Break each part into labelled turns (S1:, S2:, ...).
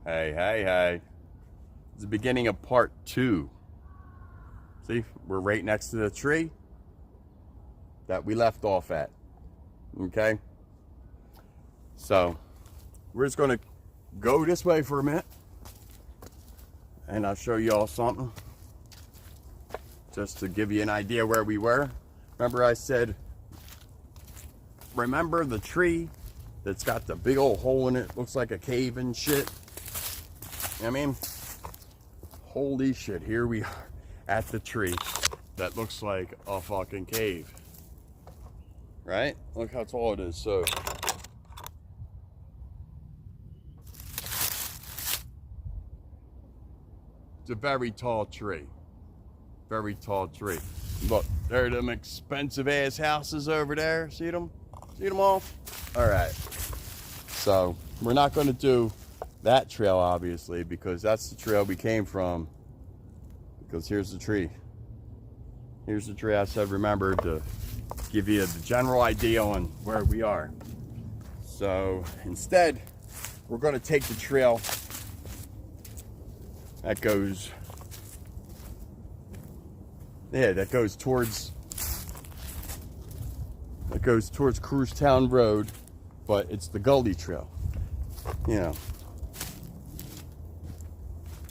S1: Hey. It's the beginning of part 2. See, we're right next to the tree that we left off at. Okay? So, we're just going to go this way for a minute. And I'll show you all something. Just to give you an idea where we were. Remember I said, remember the tree that's got the big old hole in it, looks like a cave and shit? You know what I mean? Holy shit, here we are at the tree that looks like a fucking cave. Right? Look how tall it is. So it's a very tall tree. Very tall tree. Look, there are them expensive ass houses over there. See them? See them all? Alright. So we're not going to do that trail, obviously, because that's the trail we came from. Because here's the tree. Here's the tree I said remember to give you the general idea on where we are. So instead, we're going to take the trail that goes, that goes towards Krewstown Road, but it's the Gully Trail. You know.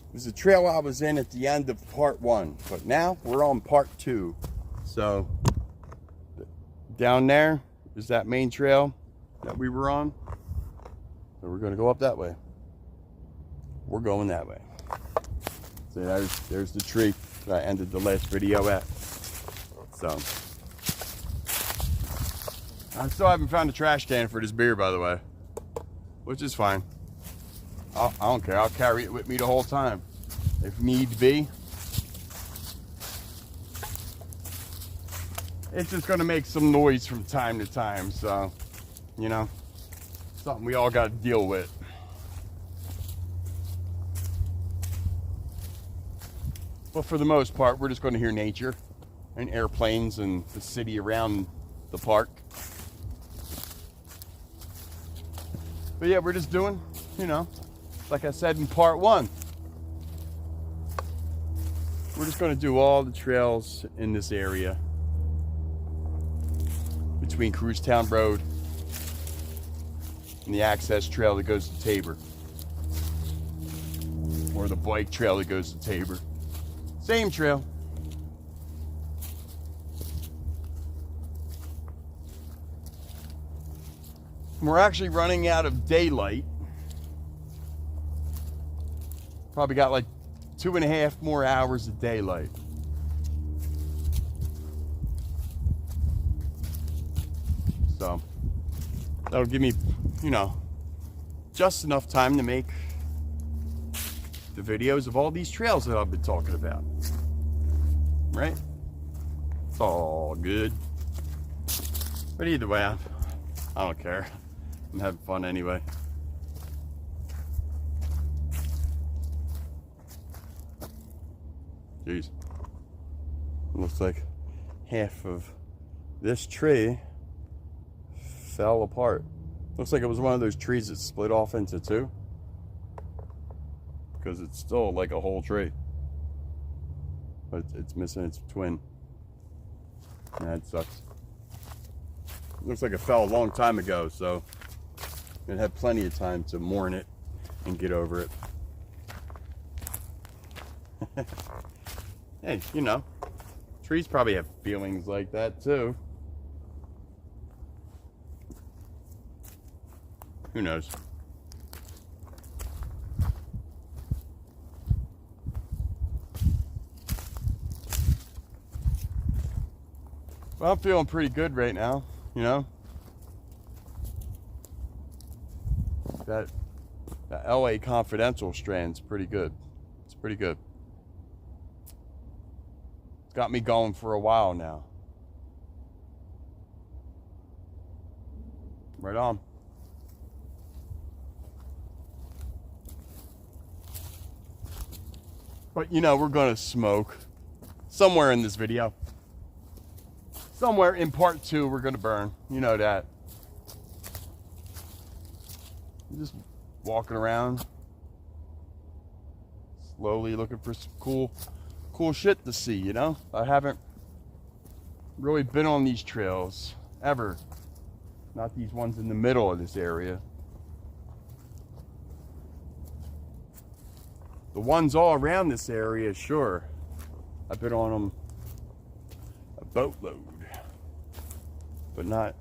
S1: It was a trail I was in at the end of part 1, but now we're on part 2. So down there is that main trail that we were on. So we're going to go up that way. We're going that way. So there's the tree that I ended the last video at. So I still haven't found a trash can for this beer, by the way, which is fine. I don't care. I'll carry it with me the whole time, if need be. It's just going to make some noise from time to time, so, you know, something we all got to deal with. But for the most part, we're just going to hear nature and airplanes and the city around the park. But yeah, we're just doing, you know, like I said in part 1, we're just going to do all the trails in this area between Krewstown Road and the access trail that goes to Tabor, or the bike trail that goes to Tabor. Same trail. We're actually running out of daylight. Probably got like 2.5 more hours of daylight. So that'll give me, you know, just enough time to make the videos of all these trails that I've been talking about. Right? It's all good. But either way, I don't care. I'm having fun anyway. Jeez. Looks like half of this tree fell apart. Looks like it was one of those trees that split off into 2. Because it's still like a whole tree. But it's missing its twin. That sucks. Looks like it fell a long time ago, so it had plenty of time to mourn it and get over it. Hey, you know, trees probably have feelings like that too. Who knows? Well, I'm feeling pretty good right now, you know. That LA Confidential strand's pretty good. It's pretty good. It's got me going for a while now. Right on. But you know, we're gonna smoke somewhere in this video. Somewhere in part 2, we're gonna burn. You know that. Just walking around, slowly looking for some cool shit to see, you know? I haven't really been on these trails ever. Not these ones in the middle of this area. The ones all around this area, sure. I've been on them a boatload. But not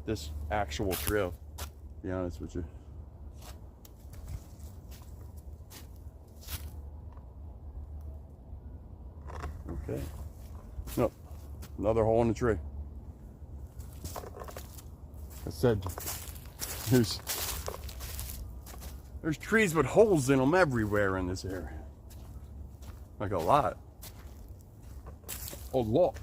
S1: this actual trail, to be honest with you. Okay. Nope. Another hole in the tree. I said there's trees with holes in them everywhere in this area. Like a lot. A lot.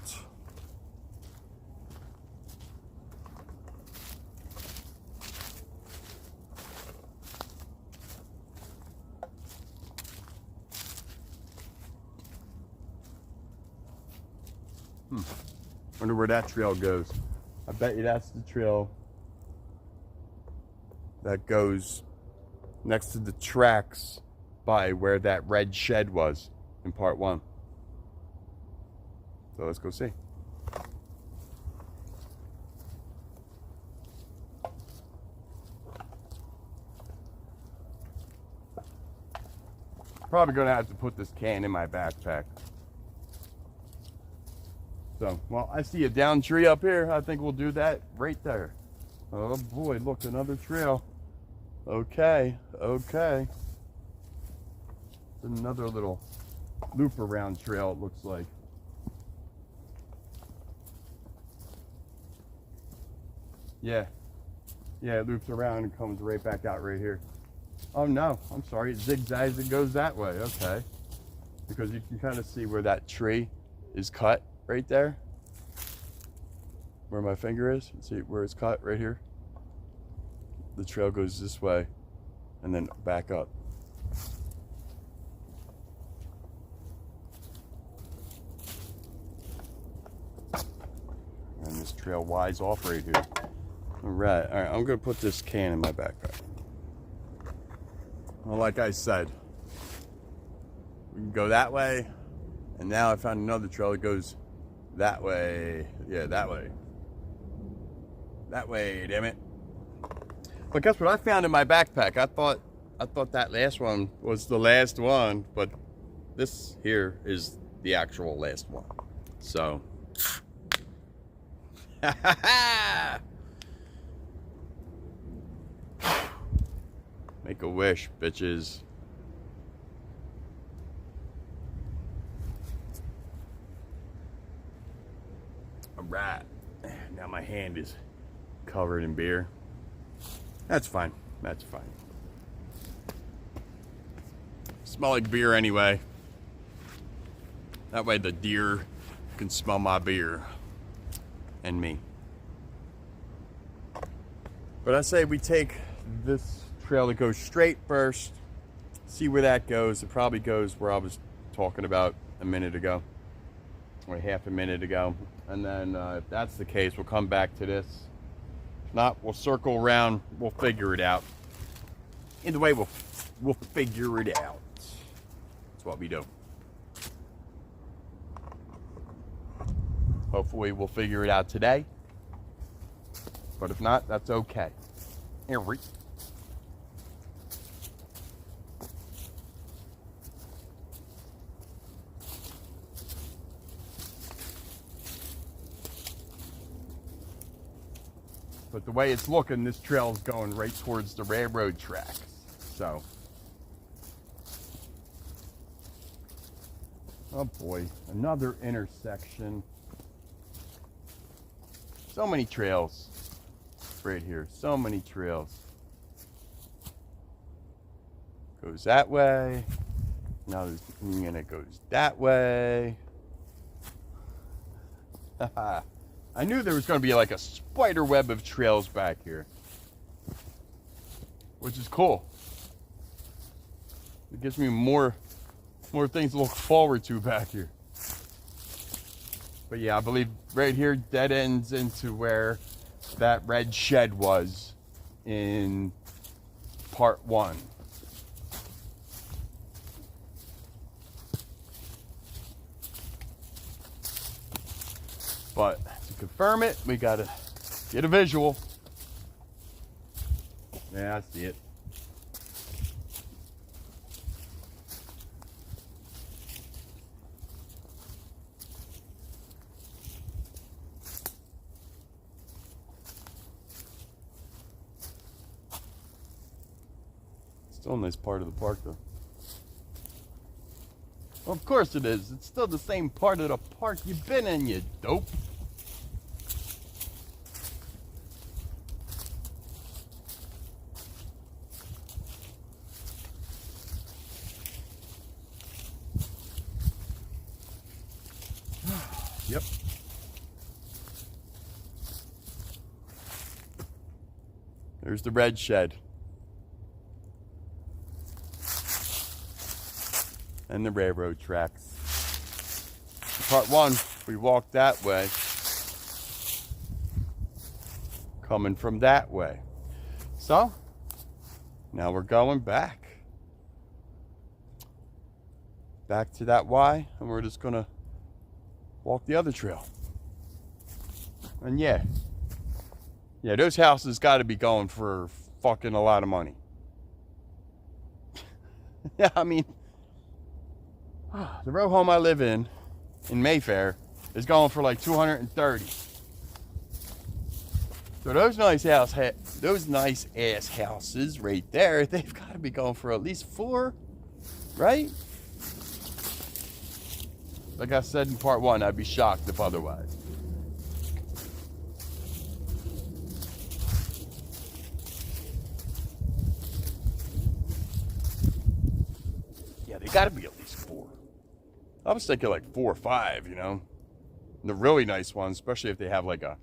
S1: Wonder where that trail goes. I bet you that's the trail that goes next to the tracks by where that red shed was in part 1. So let's go see. Probably gonna have to put this can in my backpack. So, well, I see a down tree up here. I think we'll do that right there. Oh boy, look, another trail. Okay. Another little loop around trail, it looks like. Yeah, it loops around and comes right back out right here. Oh no, I'm sorry, it zigzags and goes that way, okay. Because you can kind of see where that tree is cut right there. Where my finger is, see where it's cut right here? The trail goes this way and then back up. And this trail wides off right here. All right, I'm gonna put this can in my backpack. Well, like I said, we can go that way, and now I found another trail that goes that way. Yeah, that way. That way, damn it. But guess what I found in my backpack? I thought that last one was the last one, but this here is the actual last one. So, make a wish, bitches. All right, now my hand is covered in beer. That's fine. That's fine. Smell like beer anyway. That way the deer can smell my beer and me. But I say we take this trail that goes straight first, see where that goes. It probably goes where I was talking about a minute ago, or half a minute ago. And then if that's the case, we'll come back to this. If not, we'll circle around, we'll figure it out. Either way, we'll figure it out. That's what we do. Hopefully we'll figure it out today. But if not, that's okay. Every. But the way it's looking, this trail is going right towards the railroad tracks. So. Oh boy, another intersection. So many trails right here. So many trails. Goes that way. Now and it goes that way. I knew there was going to be like a spider web of trails back here, which is cool. It gives me more things to look forward to back here. But yeah, I believe right here dead ends into where that red shed was in part 1. But to confirm it, we gotta get a visual. Yeah, I see it. Still a nice part of the park, though. Well, of course it is. It's still the same part of the park you've been in, you dope. Yep. There's the red shed. And the railroad tracks. Part one, we walked that way. Coming from that way. So, now we're going back. Back to that Y, and we're just gonna walk the other trail. And yeah, those houses gotta be going for fucking a lot of money. Yeah, I mean, the row home I live in Mayfair, is going for like $230. So those nice ass houses right there, they've got to be going for at least $4, right? Like I said in part one, I'd be shocked if otherwise. Yeah, they got to be at least 4. I was thinking like 4 or 5, you know. And the really nice ones, especially if they have like a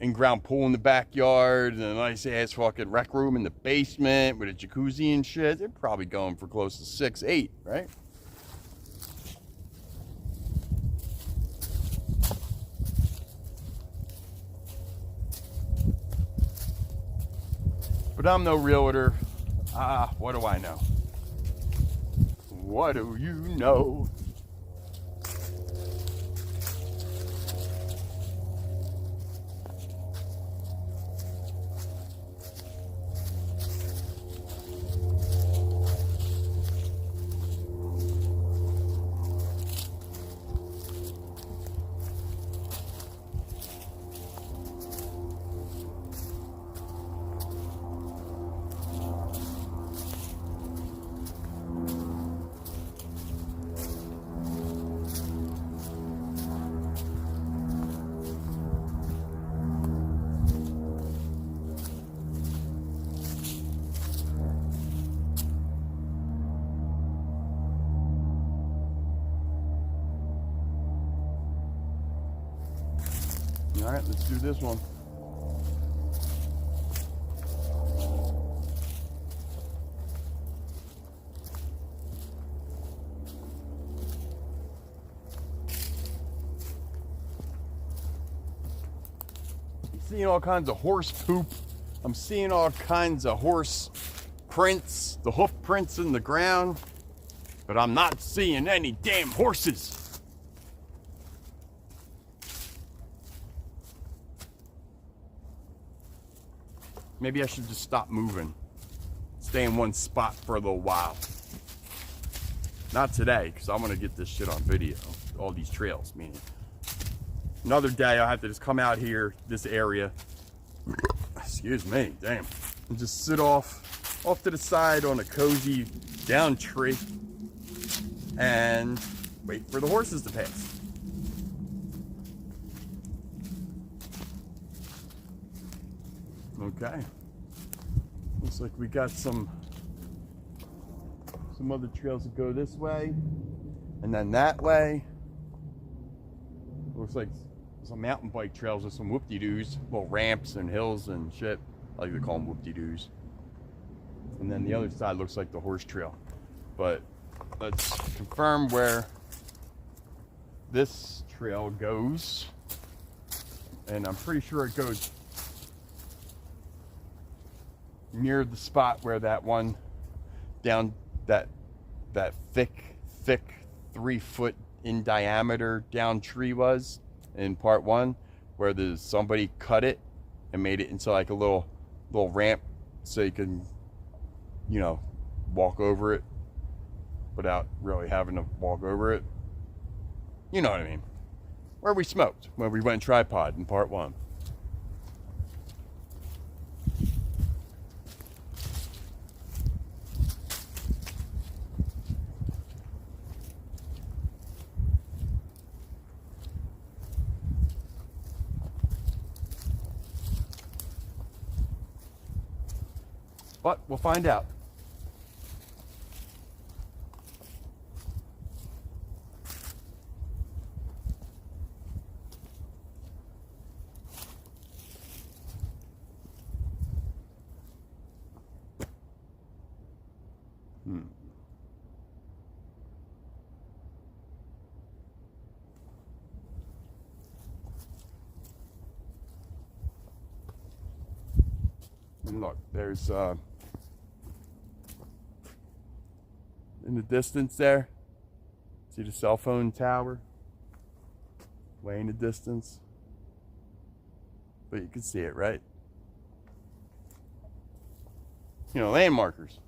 S1: in-ground pool in the backyard and a nice ass fucking rec room in the basement with a jacuzzi and shit, they're probably going for close to 6, 8, right? But I'm no realtor. What do I know? What do you know? All right, let's do this one. I'm seeing all kinds of horse poop. I'm seeing all kinds of horse prints, the hoof prints in the ground, but I'm not seeing any damn horses. Maybe I should just stop moving. Stay in one spot for a little while. Not today, because I'm going to get this shit on video. All these trails, meaning. Another day, I'll have to just come out here, this area. Excuse me, damn. And just sit off to the side on a cozy down tree. And wait for the horses to pass. Okay. Looks like we got some other trails that go this way and then that way. Looks like some mountain bike trails with some whoop-de-doos, little ramps and hills and shit. I like to call them whoop-de-doos. And then the other side looks like the horse trail. But let's confirm where this trail goes. And I'm pretty sure it goes near the spot where that one down that thick 3 foot in diameter down tree was, in part one, where there's somebody cut it and made it into like a little ramp so you can, you know, walk over it without really having to walk over it. You know what I mean? Where we smoked, where we went tripod in part one. But we'll find out. And look, there's in the distance there, see the cell phone tower way in the distance, but you can see it, right? You know, landmarkers.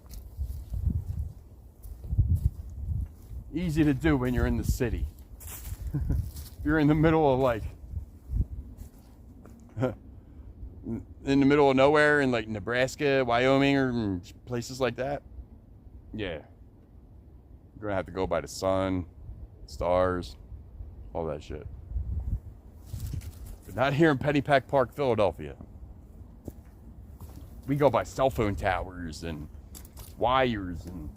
S1: Easy to do when you're in the city. If you're in the middle of like in the middle of nowhere in like Nebraska, Wyoming, or places like that, yeah, you're gonna have to go by the sun, stars, all that shit. But not here in Pennypack Park, Philadelphia. We go by cell phone towers and wires and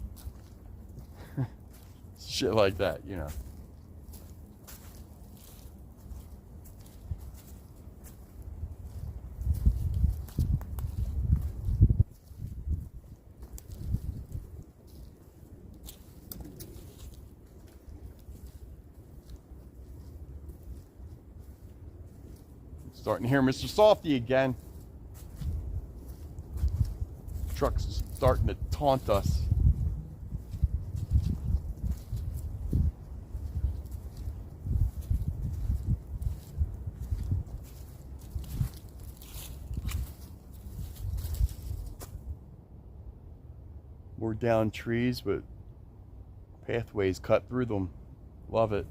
S1: shit like that, you know. Starting to hear Mr. Softy again. Truck's starting to taunt us. More down trees, but pathways cut through them. Love it.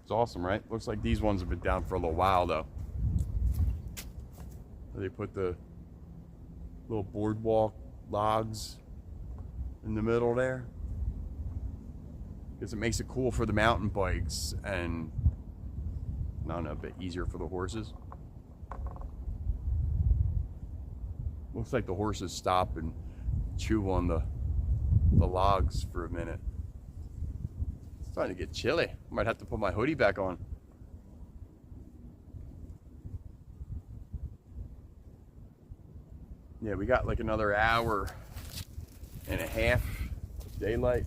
S1: It's awesome, right? Looks like these ones have been down for a little while, though. They put the little boardwalk logs in the middle there, because it makes it cool for the mountain bikes and, I don't know, a bit easier for the horses. Looks like the horses stop and chew on the logs for a minute. It's starting to get chilly. I might have to put my hoodie back on. Yeah, we got like another hour and a half of daylight.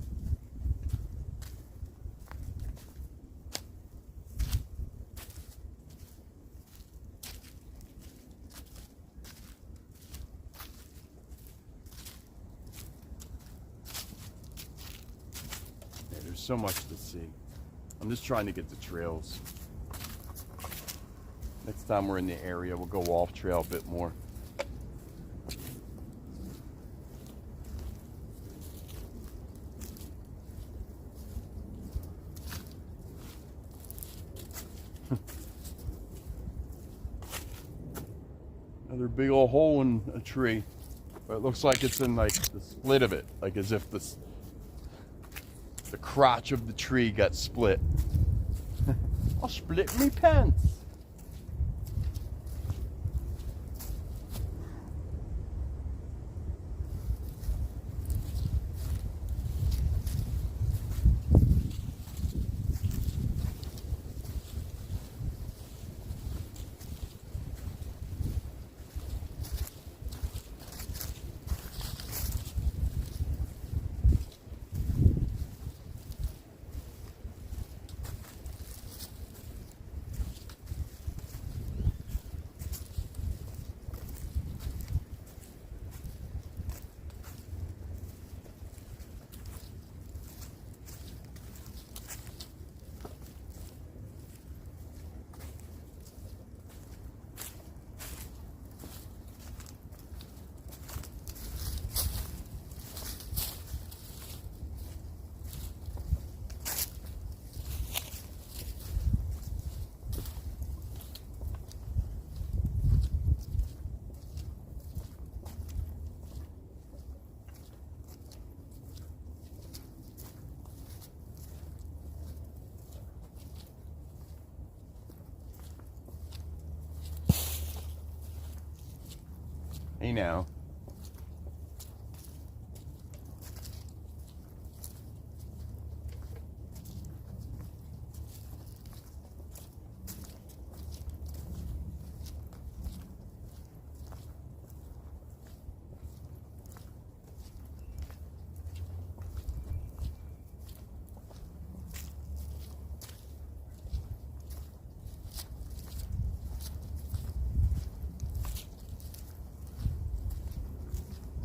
S1: Yeah, there's so much to see. I'm just trying to get the trails. Next time we're in the area, we'll go off trail a bit more. Another big old hole in a tree, but it looks like it's in like the split of it, like as if the crotch of the tree got split. I'll split me pants. Hey now.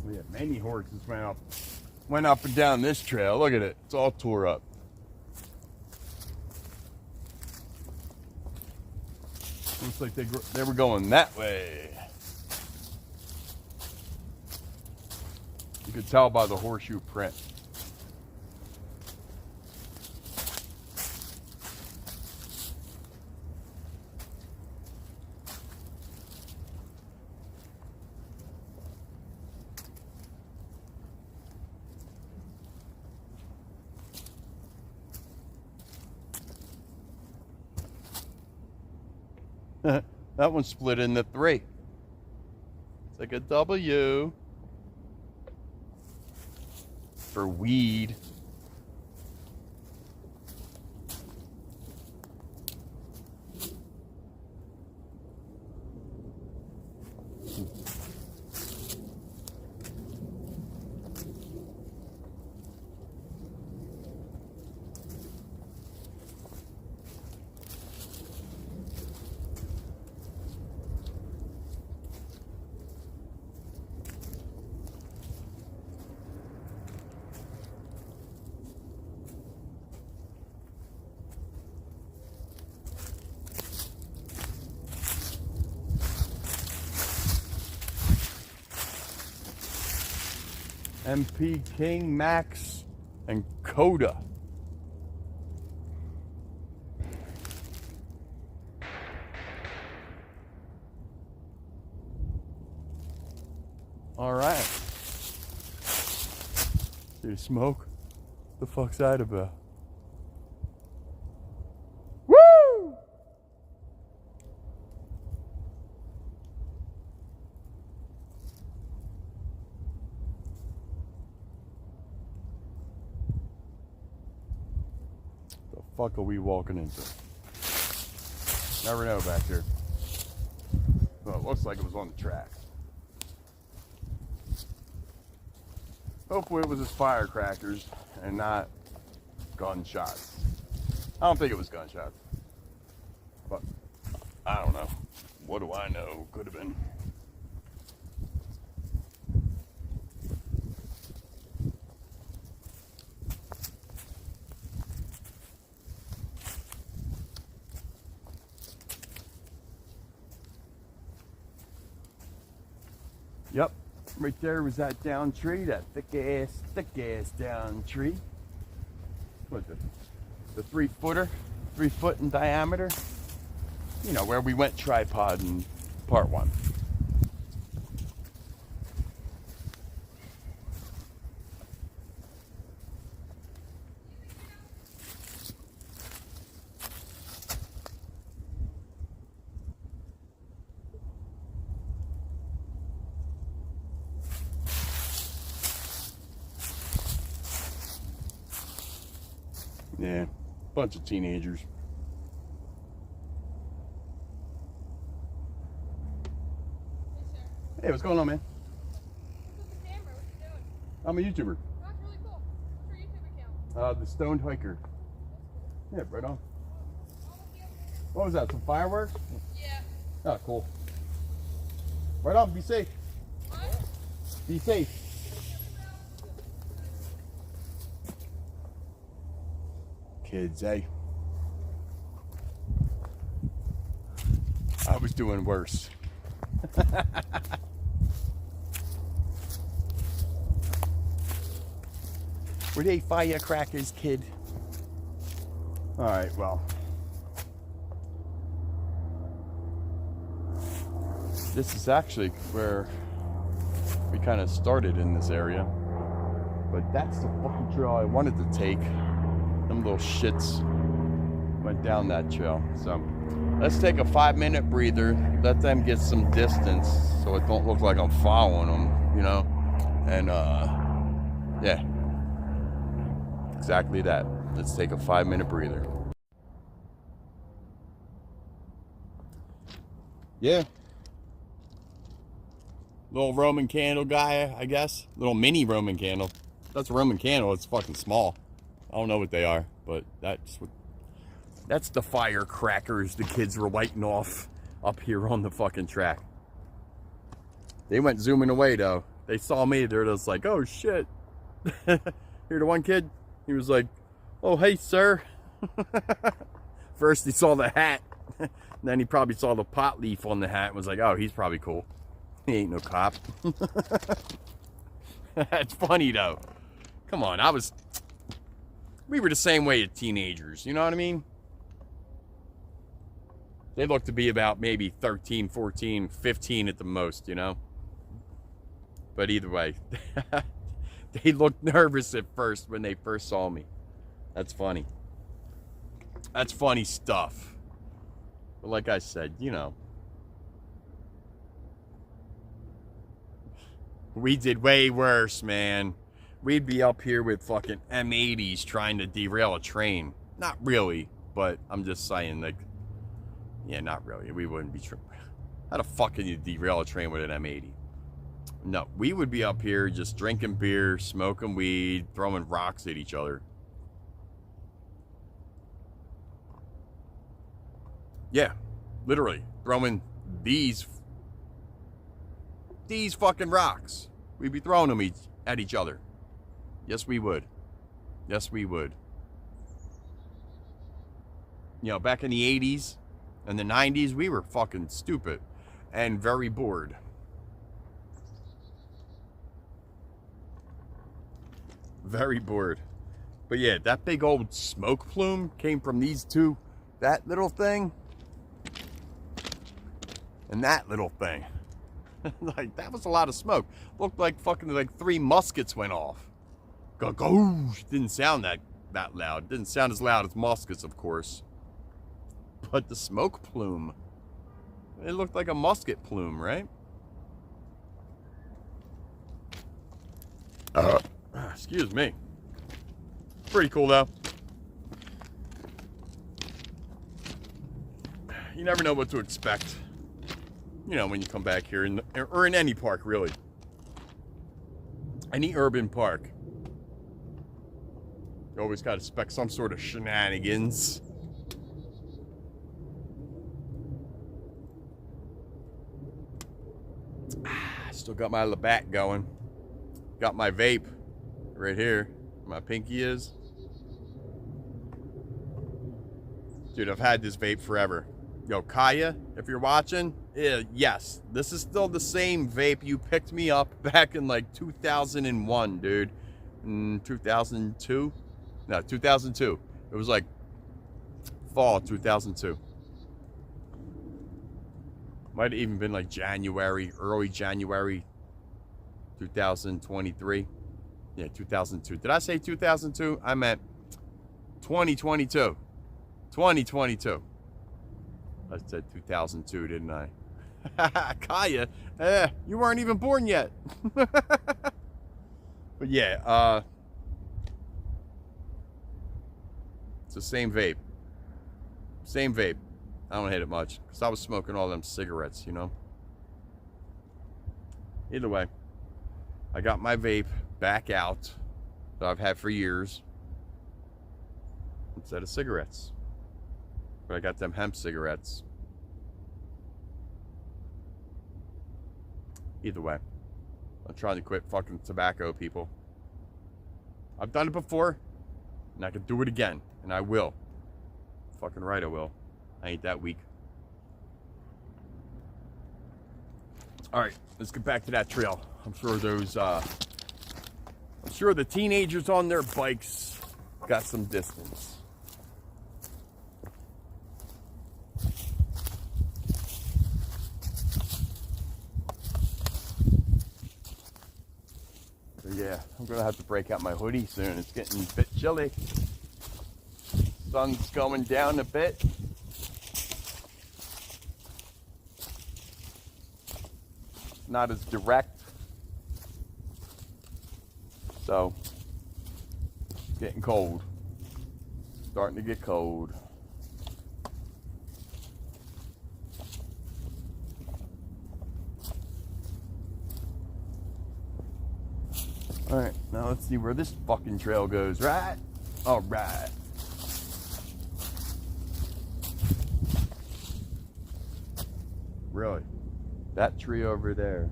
S1: Yeah, many horses went up and down this trail. Look at it. It's all tore up. Looks like they were going that way. You could tell by the horseshoe print. That one split into 3. It's like a W for weed. MP King, Max, and Coda. All right. See the smoke? The fuck's that about? Woo! The fuck are we walking into? Never know back here. Well, it looks like it was on the track. Hopefully it was just firecrackers and not gunshots. I don't think it was gunshots. But I don't know. What do I know? Could have been. Yep. Right there was that down tree, that thick ass down tree. What, the 3-footer, 3 foot in diameter? You know, where we went tripod in part 1. Yeah, bunch of teenagers. Hey, what's going on, man?
S2: What's with the camera? What you doing?
S1: I'm a YouTuber.
S2: That's really cool. What's your YouTube account?
S1: The Stoned Hiker. Yeah, right on.
S2: Oh,
S1: What was that, some fireworks?
S2: yeah.
S1: Oh, cool. Right on, be safe.
S2: What?
S1: Be safe. Kids, eh? I was doing worse. Were they firecrackers, kid? Alright, well. This is actually where we kind of started in this area. But that's the fucking trail I wanted to take. Them little shits went down that trail. So let's take a 5-minute breather. Let them get some distance so it don't look like I'm following them, you know? And, yeah. Exactly that. Let's take a 5-minute breather. Yeah. Little Roman candle guy, I guess. Little mini Roman candle. That's a Roman candle. It's fucking small. I don't know what they are, but that's the firecrackers the kids were lighting off up here on the fucking track. They went zooming away though. They saw me. They're just like, oh shit. Here, the one kid, he was like, oh hey sir. First he saw the hat. Then he probably saw the pot leaf on the hat and was like, oh, he's probably cool. He ain't no cop. That's funny though. Come on, we were the same way as teenagers, you know what I mean? They looked to be about maybe 13, 14, 15 at the most, you know? But either way, they looked nervous at first when they first saw me. That's funny. That's funny stuff. But like I said, you know, we did way worse, man. We'd be up here with fucking M80s trying to derail a train. Not really, but I'm just saying, like, yeah, not really. We wouldn't be. How the fuck can you derail a train with an M80? No, we would be up here just drinking beer, smoking weed, throwing rocks at each other. Yeah, literally throwing these fucking rocks. We'd be throwing them at each other. Yes, we would. Yes, we would. You know, back in the 80s and the 90s, we were fucking stupid and very bored. Very bored. But yeah, that big old smoke plume came from these two. That little thing and that little thing. Like, that was a lot of smoke. Looked like fucking like 3 muskets went off. Go-go! Didn't sound that loud. Didn't sound as loud as muskets, of course. But the smoke plume, it looked like a musket plume, right? Excuse me. Pretty cool, though. You never know what to expect. You know, when you come back here, or in any park, really. Any urban park. You always got to expect some sort of shenanigans. Still got my Labatt going. Got my vape right here. My pinky is. Dude, I've had this vape forever. Yo, Kaya, if you're watching, yes, this is still the same vape you picked me up back in like 2001, dude. In 2002? No, 2002. It was like fall 2002. Might have even been like January, early January 2023. Yeah, 2002. Did I say 2002? I meant 2022. 2022. I said 2002, didn't I? Kaya, you weren't even born yet. But yeah, it's the same vape. Same vape. I don't hate it much because I was smoking all them cigarettes, you know. Either way, I got my vape back out that I've had for years instead of cigarettes. But I got them hemp cigarettes. Either way, I'm trying to quit fucking tobacco, people. I've done it before, and I can do it again, and I will. Fucking right, I will. I ain't that weak. All right, let's get back to that trail. I'm sure the teenagers on their bikes got some distance. So yeah, I'm gonna have to break out my hoodie soon. It's getting a bit chilly. Sun's going down a bit. not as direct. So, getting cold. Starting to get cold. Alright, now let's see where this fucking trail goes, right? Alright. Really? That tree over there.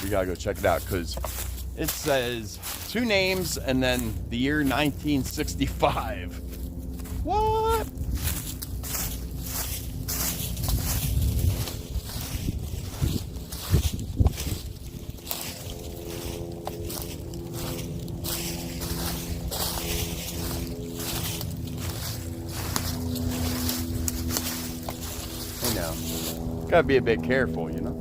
S1: We gotta go check it out because it says 2 names and then the year 1965. What? I know. Gotta be a bit careful, you know?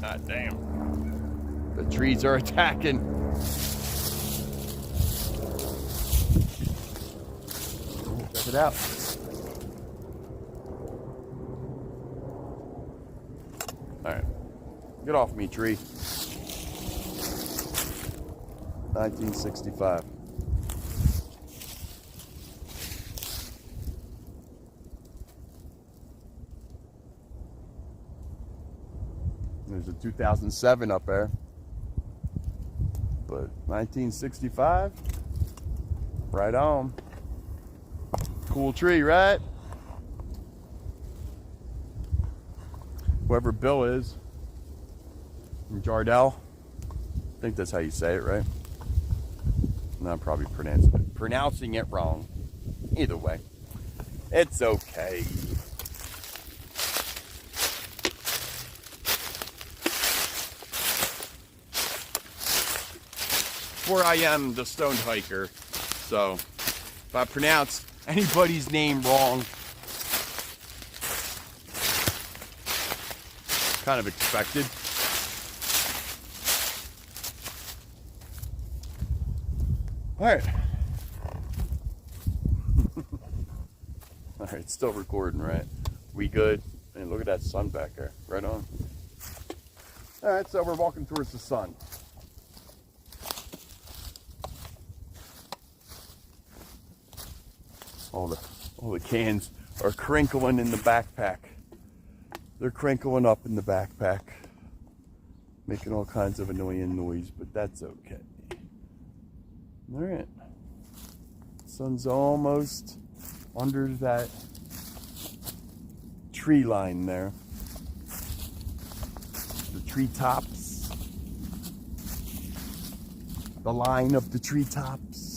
S1: God damn. The trees are attacking. Check it out. Alright. Get off me, tree. 1965. There's a 2007 up there. But 1965, right on. Cool tree, right? Whoever Bill is, from Jardel. I think that's how you say it, right? No, I'm probably pronouncing it wrong. Either way, it's okay. For I am the stoned hiker, so if I pronounce anybody's name wrong, kind of expected. All right. All right, it's still recording, right? We good? And look at that sun back there, right on. All right, so we're walking towards the sun. All the cans are crinkling in the backpack. They're crinkling up in the backpack, making all kinds of annoying noise, but that's okay. All right, sun's almost under that tree line there. The treetops, the line of the treetops.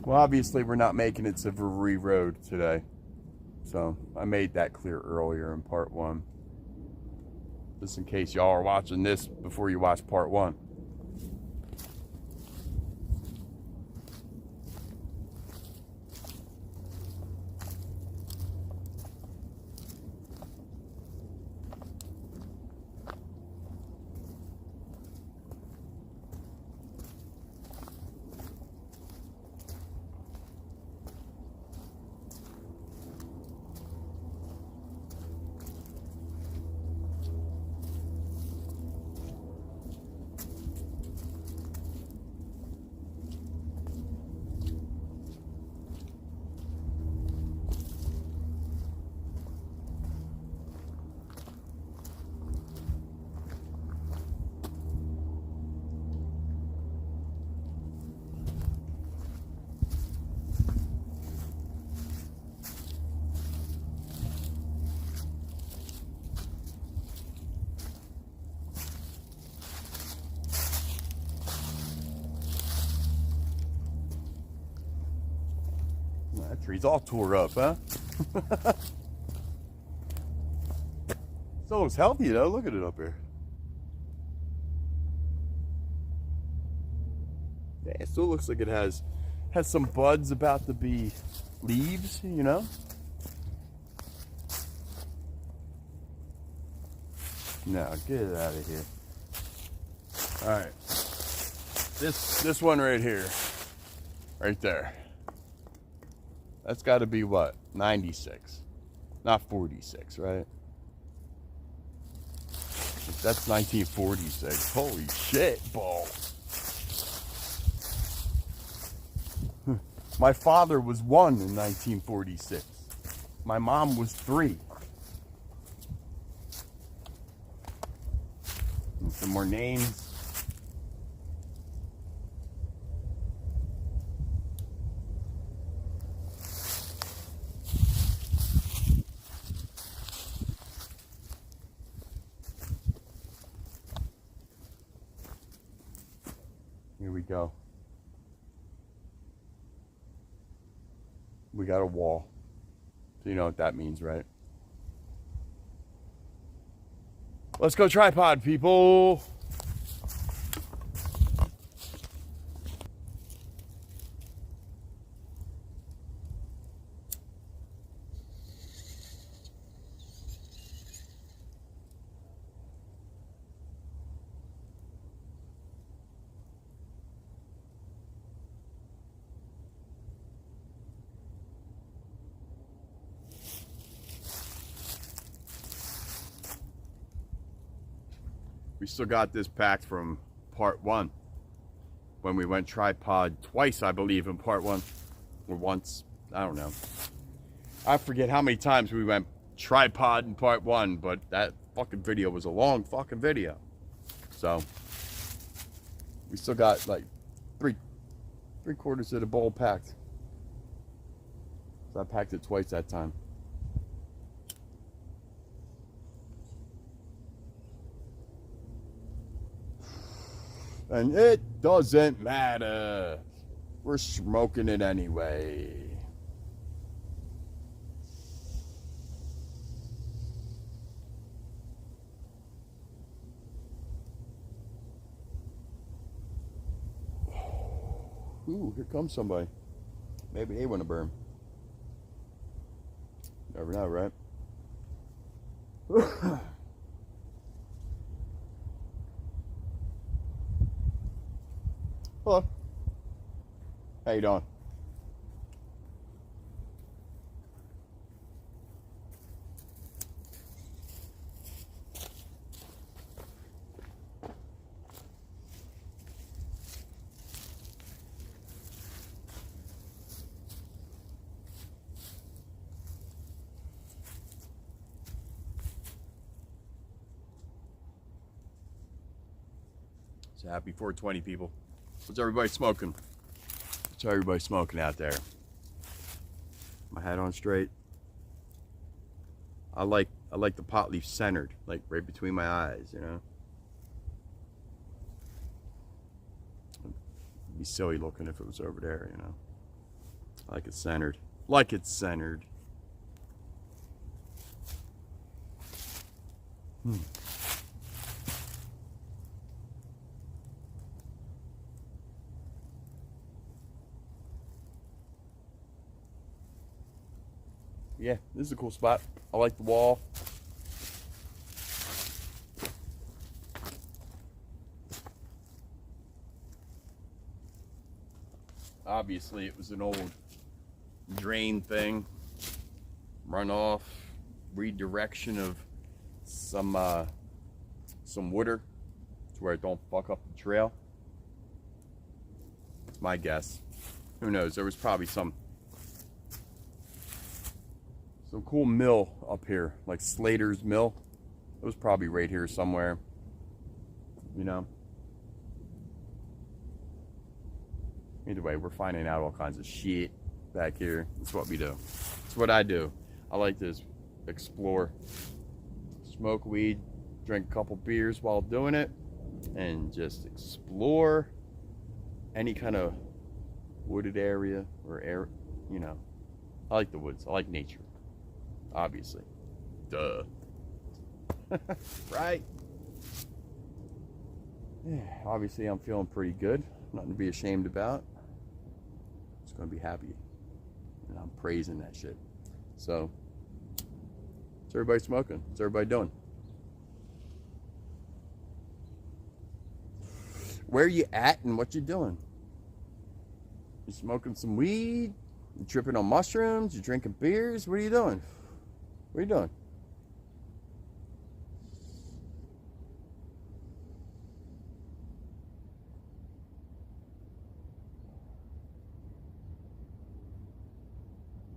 S1: Well, obviously we're not making it to Brewery Road today. So I made that clear earlier in part 1. Just in case y'all are watching this before you watch part 1. That tree's all tore up, huh? Still looks healthy though. Look at it up here. Yeah, it still looks like it has some buds about to be leaves, you know? No, get it out of here. All right. This one right here. Right there. That's got to be what? 96. Not 46, right? That's 1946. Holy shit, balls. My father was 1 in 1946. My mom was 3. And some more names. Here we go. We got a wall. So you know what that means, right? Let's go tripod, people. We still got this packed from part 1 when we went tripod twice, I believe, in part 1 or once. I don't know. I forget how many times we went tripod in part 1, but that fucking video was a long fucking video. So we still got like three quarters of the bowl packed. So I packed it twice that time. And it doesn't matter. We're smoking it anyway. Ooh, here comes somebody. Maybe they want to burn. Never know, right? Hello. How you doing? So happy 420, people. What's everybody smoking? What's everybody smoking out there? My hat on straight. I like the pot leaf centered, like right between my eyes, you know. It'd be silly looking if it was over there, you know. I like it centered. Like it's centered. Yeah, this is a cool spot. I like the wall. Obviously, it was an old drain thing. Runoff, redirection of some water to where it don't fuck up the trail. That's my guess. Who knows? There was probably some cool mill up here, like Slater's Mill. It was probably right here somewhere, you know. Either way, we're finding out all kinds of shit back here. That's what we do. That's what I do. I like to explore, smoke weed, drink a couple beers while doing it, and just explore any kind of wooded area or air, you know. I like the woods. I like nature. Obviously. Duh. Right? Yeah, obviously I'm feeling pretty good. Nothing to be ashamed about. Just gonna be happy. And I'm praising that shit. So, what's everybody smoking? What's everybody doing? where you at and what you doing. You smoking some weed? You tripping on mushrooms? You drinking beers? What are you doing? What are you doing?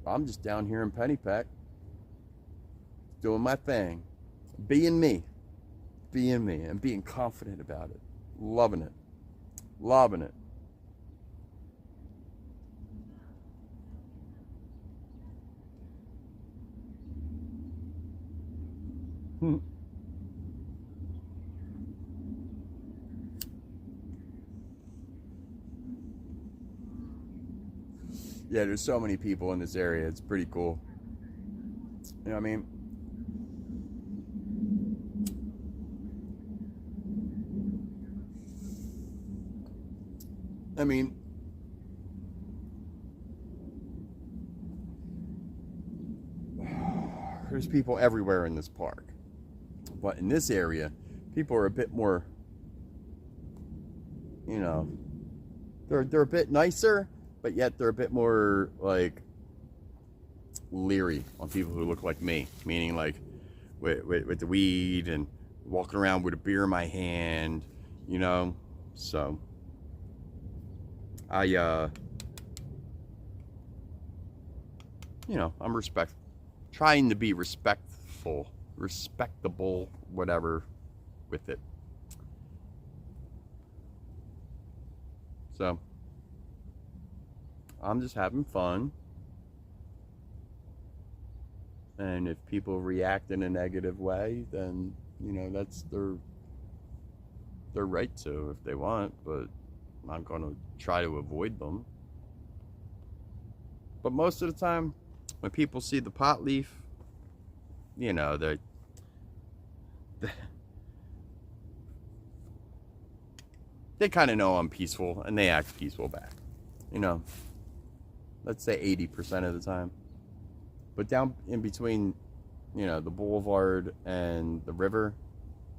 S1: I'm just down here in Pennypack, doing my thing, being me, and being confident about it, loving it, loving it. Yeah, there's so many people in this area. It's pretty cool. You know what I mean? There's people everywhere in this park. But in this area, people are a bit more, you know, they're a bit nicer, but yet they're a bit more like leery on people who look like me, meaning like with the weed and walking around with a beer in my hand, you know. So I you know, I'm trying to be respectable, whatever with it. So I'm just having fun. And if people react in a negative way, then, you know, that's their right to if they want, but I'm going to try to avoid them. But most of the time, when people see the pot leaf, you know, they kind of know I'm peaceful, and they act peaceful back. You know, let's say 80% of the time. But down in between, you know, the boulevard and the river,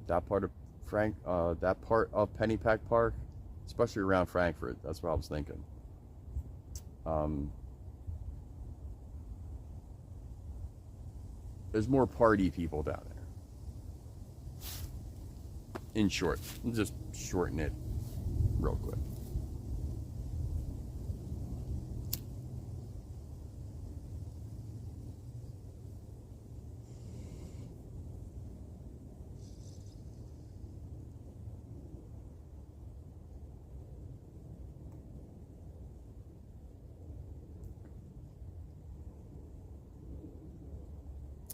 S1: that part of Pennypack Park, especially around Frankfurt, that's what I was thinking. There's more party people down there. In short, I'll just shorten it real quick.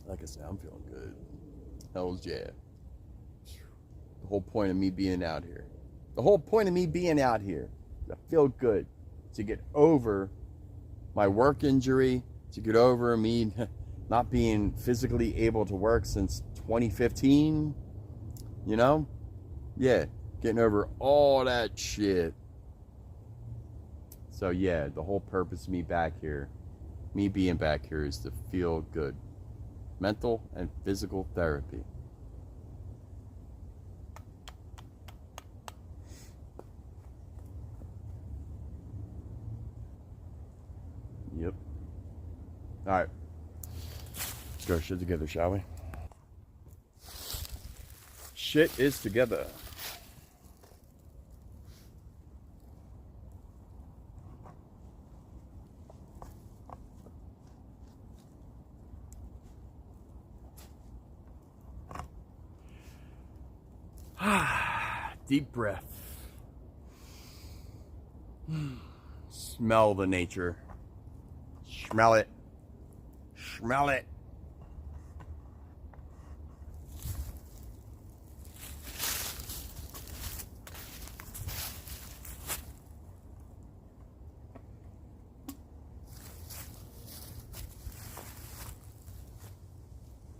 S1: Like I said, I'm feeling good. Hell's yeah. The whole point of me being out here. The whole point of me being out here is to feel good. To get over my work injury. To get over me not being physically able to work since 2015. You know? Yeah. Getting over all that shit. So yeah, the whole purpose of me being back here is to feel good. Mental and physical therapy. Yep. All right. Let's go shit together, shall we? Shit is together. Deep breath. Smell the nature. Smell it. Smell it.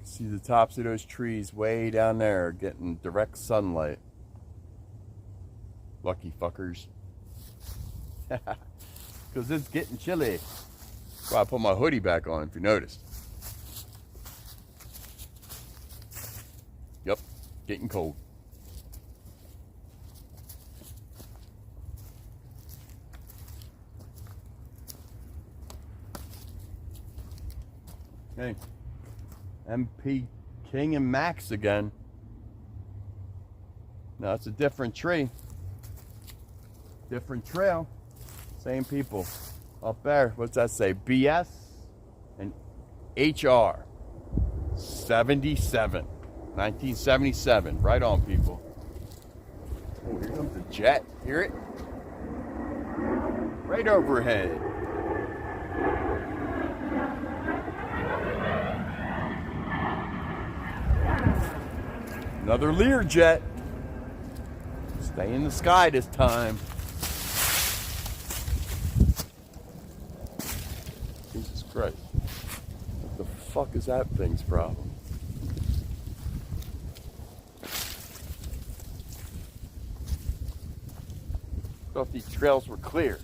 S1: See the tops of those trees way down there getting direct sunlight. Lucky fuckers. Because it's getting chilly. Well, I put my hoodie back on if you noticed. Yep, getting cold. Hey, MP King and Max again. No, it's a different tree. Different trail. Same people. Up there, what's that say? BS and HR. 77. 1977. Right on, people. Oh, here comes the jet. Hear it? Right overhead. Another Learjet. Stay in the sky this time. Jesus Christ. What the fuck is that thing's problem? Thought these trails were clear.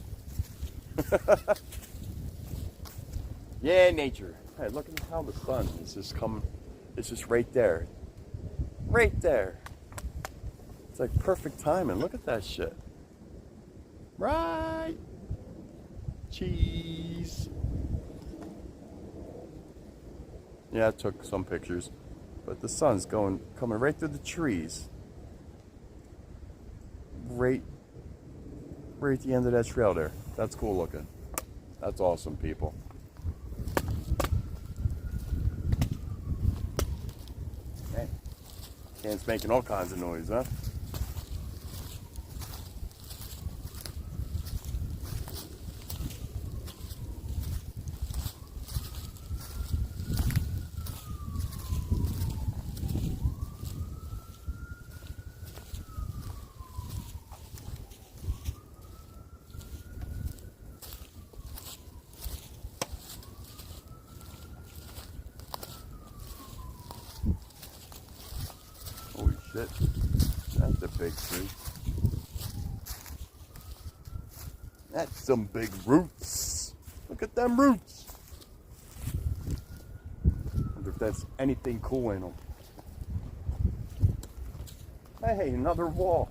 S1: Yeah, nature. Hey, look at how the sun is just coming. It's just right there. Right there. It's like perfect timing. Look at that shit. Right. Cheese. Yeah, I took some pictures, but the sun's coming right through the trees. Right at the end of that trail there. That's cool looking. That's awesome, people. Man, can's making all kinds of noise, huh? Holy shit. That's a big tree. That's some big roots. Look at them roots. Wonder if that's anything cool in them. Hey, another wall.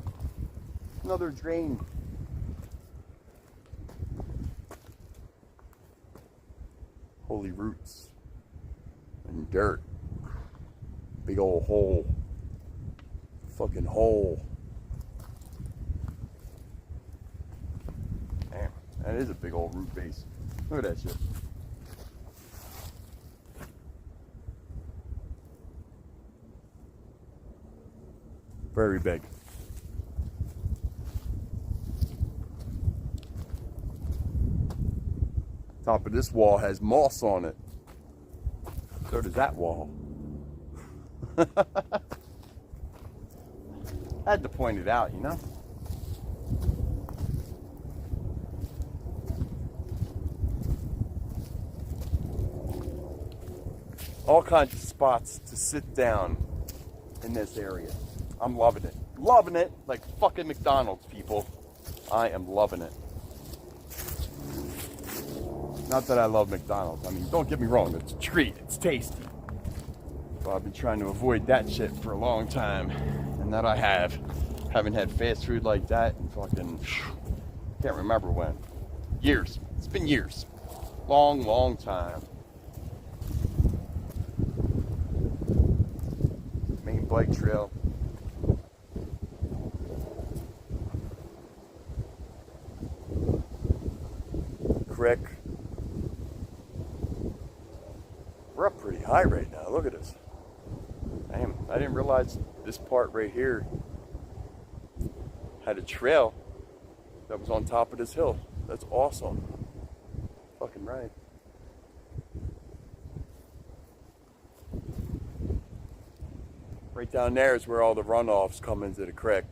S1: Another drain. Holy roots. And dirt. Big old hole. Fucking hole. Damn, that is a big old root base. Look at that shit. Very big. Top of this wall has moss on it. So does that wall. I had to point it out, you know? All kinds of spots to sit down in this area. I'm loving it. Loving it like fucking McDonald's, people. I am loving it. Not that I love McDonald's. I mean, don't get me wrong. It's a treat. It's tasty. But I've been trying to avoid that shit for a long time. And that I have. Haven't had fast food like that in fucking... Can't remember when. Years. It's been years. Long, long time. Main bike trail. Creek. We're up pretty high right now. Look at this. Damn, I didn't realize this part right here had a trail that was on top of this hill. That's awesome. Fucking right. Right down there is where all the runoffs come into the creek.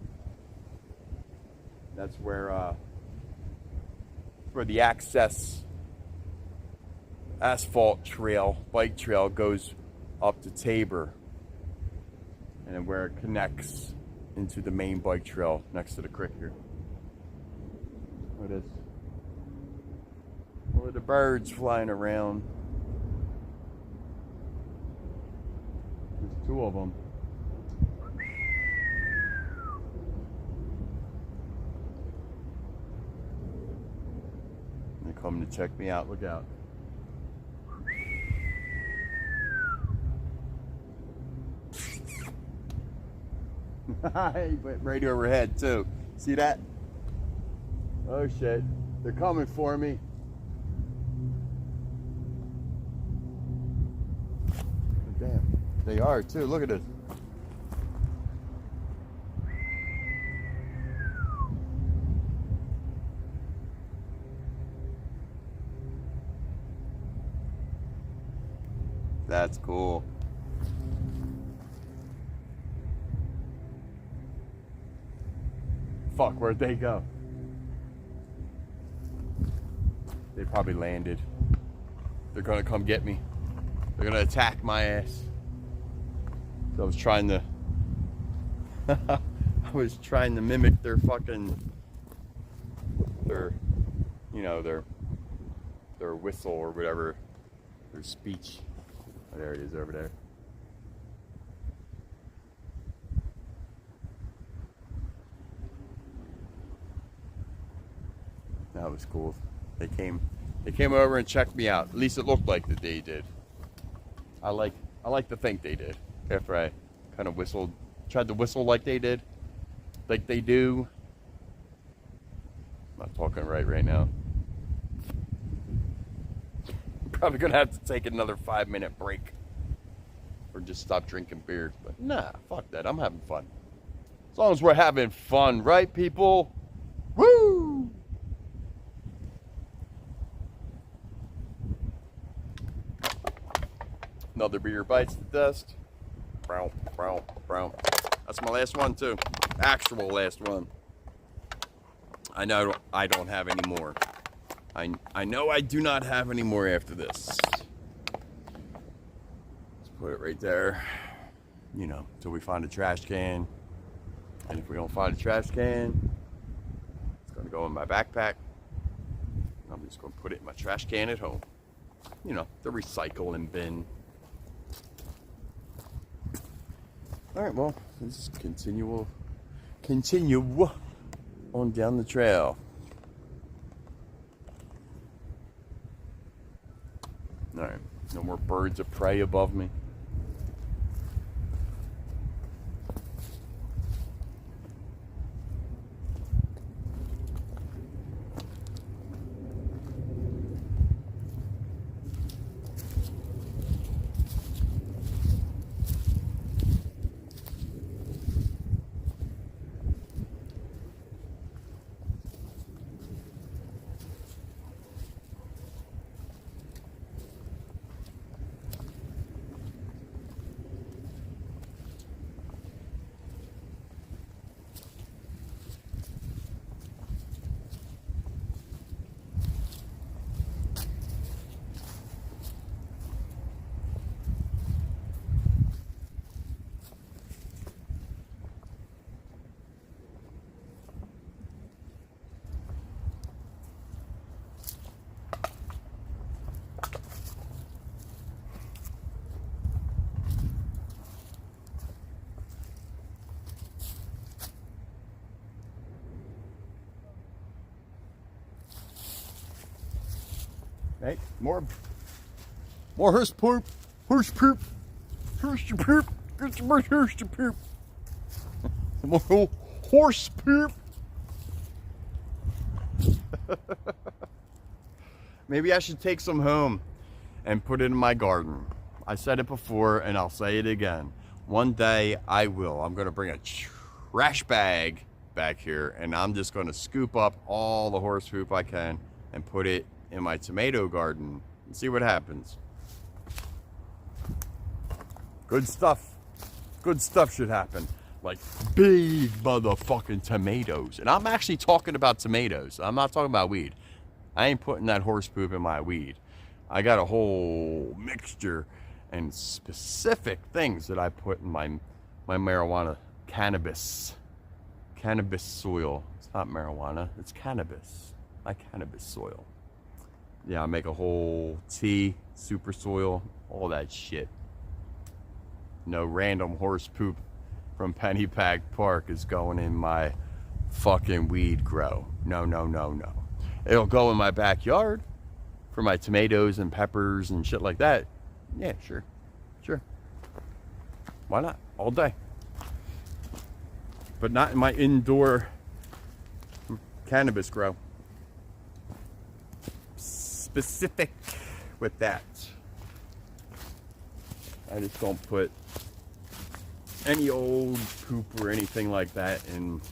S1: That's where the access asphalt trail, bike trail goes up to Tabor, and then where it connects into the main bike trail next to the creek here. Look at this. Look at the birds flying around. There's two of them. They're coming to check me out. Look out. He went right overhead too. See that? Oh shit. They're coming for me. Damn. They are too. Look at this. That's cool. Fuck, where'd they go? They probably landed. They're gonna come get me. They're gonna attack my ass. So I was trying to I was trying to mimic their fucking their whistle or whatever, their speech. Oh, there it is over there. That was cool. They came over and checked me out. At least it looked like that they did. I like to think they did. After I kind of tried to whistle like they did. Like they do. I'm not talking right now. Probably gonna have to take another 5-minute break. Or just stop drinking beer. But nah, fuck that. I'm having fun. As long as we're having fun, right, people? Woo! Another beer bites the dust. Brown, brown, brown. That's my last one too. Actual last one. I know I don't have any more. I know I do not have any more after this. Let's put it right there. You know, till we find a trash can. And if we don't find a trash can, it's gonna go in my backpack. I'm just gonna put it in my trash can at home. You know, the recycling bin. All right, well, let's continue on down the trail. All right, no more birds of prey above me. Hey, more horse poop, horse poop, horse poop, get some more horse poop. More horse poop. Maybe I should take some home and put it in my garden. I said it before and I'll say it again. One day I will. I'm going to bring a trash bag back here and I'm just going to scoop up all the horse poop I can and put it in my tomato garden and see what happens. Good stuff. Good stuff should happen. Like big motherfucking tomatoes. And I'm actually talking about tomatoes. I'm not talking about weed. I ain't putting that horse poop in my weed. I got a whole mixture and specific things that I put in my marijuana cannabis soil. It's not marijuana, it's cannabis. My cannabis soil. Yeah, I make a whole tea, super soil, all that shit. No random horse poop from Pennypack Park is going in my fucking weed grow. No, no, no, no. It'll go in my backyard for my tomatoes and peppers and shit like that. Yeah, sure. Sure. Why not? All day. but not in my indoor cannabis grow. Specific with that. I just don't put any old poop or anything like that in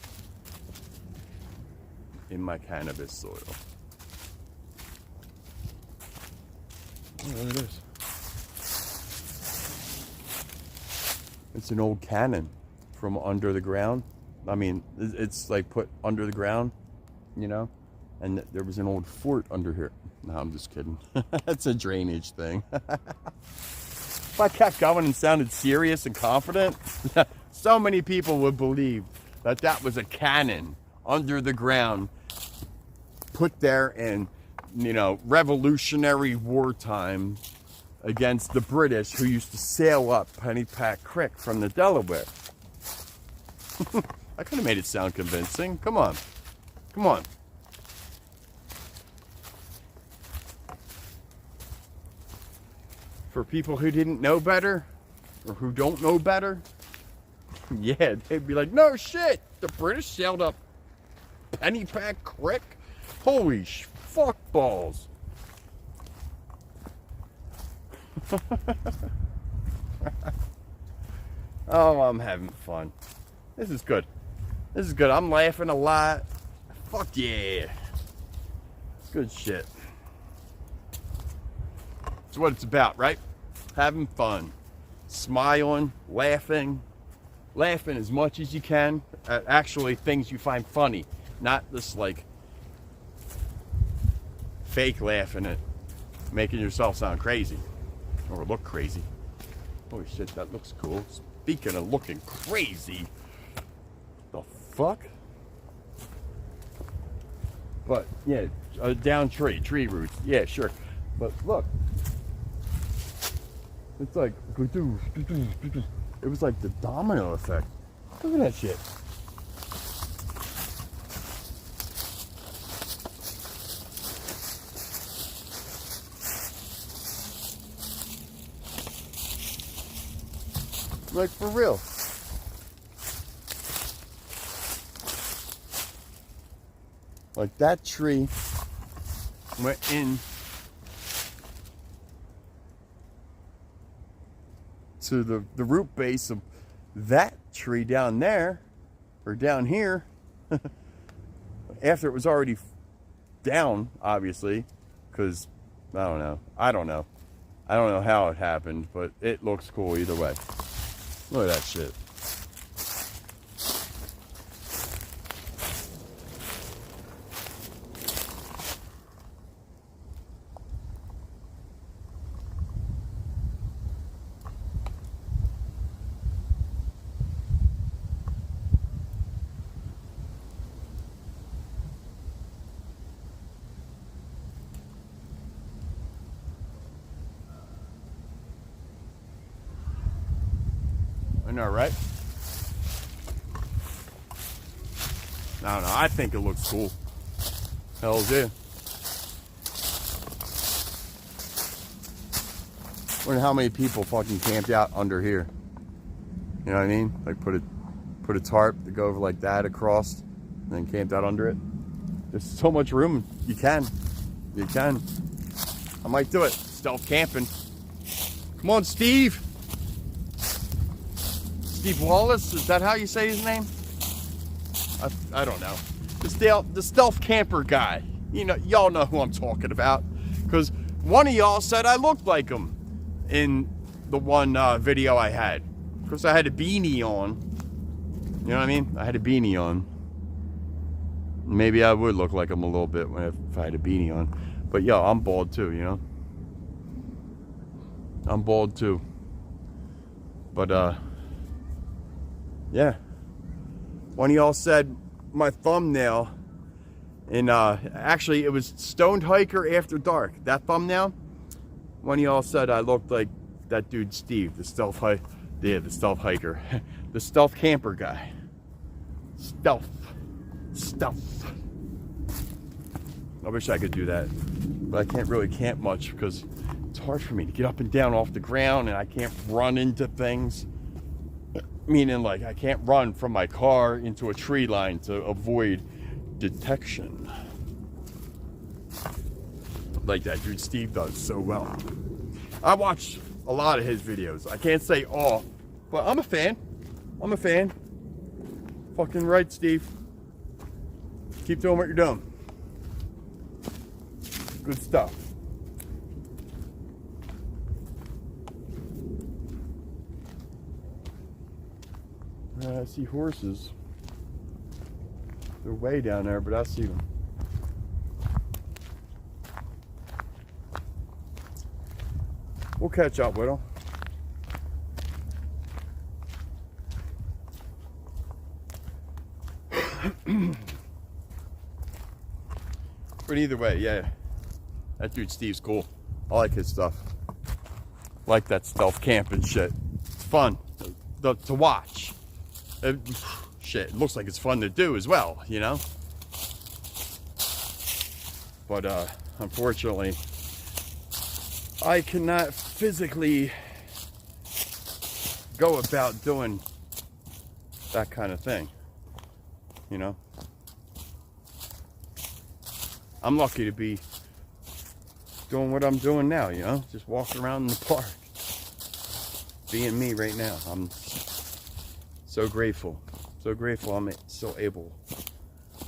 S1: my cannabis soil. Oh, there it is. It's an old cannon from under the ground. I mean, it's like put under the ground, you know? And there was an old fort under here. No, I'm just kidding. It's a drainage thing. If I kept going and sounded serious and confident, so many people would believe that that was a cannon under the ground put there in, you know, Revolutionary wartime against the British who used to sail up Pennypack Creek from the Delaware. I could have made it sound convincing. Come on. Come on. For people who didn't know better, or who don't know better, yeah, they'd be like, no shit, the British sailed up Pennypack Creek? Holy fuck balls. Oh, I'm having fun. This is good. This is good. I'm laughing a lot. Fuck yeah. Good shit. That's what it's about, right? Having fun. Smiling, laughing. Laughing as much as you can at actually things you find funny. Not this, like, fake laughing at making yourself sound crazy. Or look crazy. Holy shit, that looks cool. Speaking of looking crazy. The fuck? But, yeah, a down tree roots. Yeah, sure. But look. It's like, it was like the domino effect. Look at that shit. Like, for real. Like, that tree went in to the root base of that tree down there, or down here, after it was already down, obviously, because, I don't know how it happened, but it looks cool either way. Look at that shit. I know, right? I don't know. I think it looks cool. Hell yeah. Wonder how many people fucking camped out under here. You know what I mean? Like put a tarp to go over like that across, and then camped out under it. There's so much room. You can. I might do it. Stealth camping. Come on, Steve. Steve Wallace, is that how you say his name? I don't know. The stealth camper guy. You know, y'all know who I'm talking about. Because one of y'all said I looked like him in the one video I had. Of course, I had a beanie on. You know what I mean? I had a beanie on. Maybe I would look like him a little bit if I had a beanie on. But yo, I'm bald too, you know? I'm bald too. But, yeah. One of y'all said my thumbnail in, actually it was Stoned Hiker After Dark. That thumbnail, one of y'all said I looked like that dude Steve, the stealth hiker, the stealth camper guy. Stealth. I wish I could do that, but I can't really camp much because it's hard for me to get up and down off the ground, and I can't run into things. Meaning, like, I can't run from my car into a tree line to avoid detection. Like that dude Steve does so well. I watch a lot of his videos. I can't say all, but I'm a fan. I'm a fan. Fucking right, Steve. Keep doing what you're doing. Good stuff. I see horses. They're way down there, but I see them. We'll catch up with them. But either way, yeah. That dude Steve's cool. I like his stuff. Like that stealth camp and shit. It's fun to watch. Shit, it looks like it's fun to do as well, you know? But unfortunately, I cannot physically go about doing that kind of thing, you know? I'm lucky to be doing what I'm doing now, you know? Just walking around in the park. Being me right now. I'm so grateful. So grateful I'm still able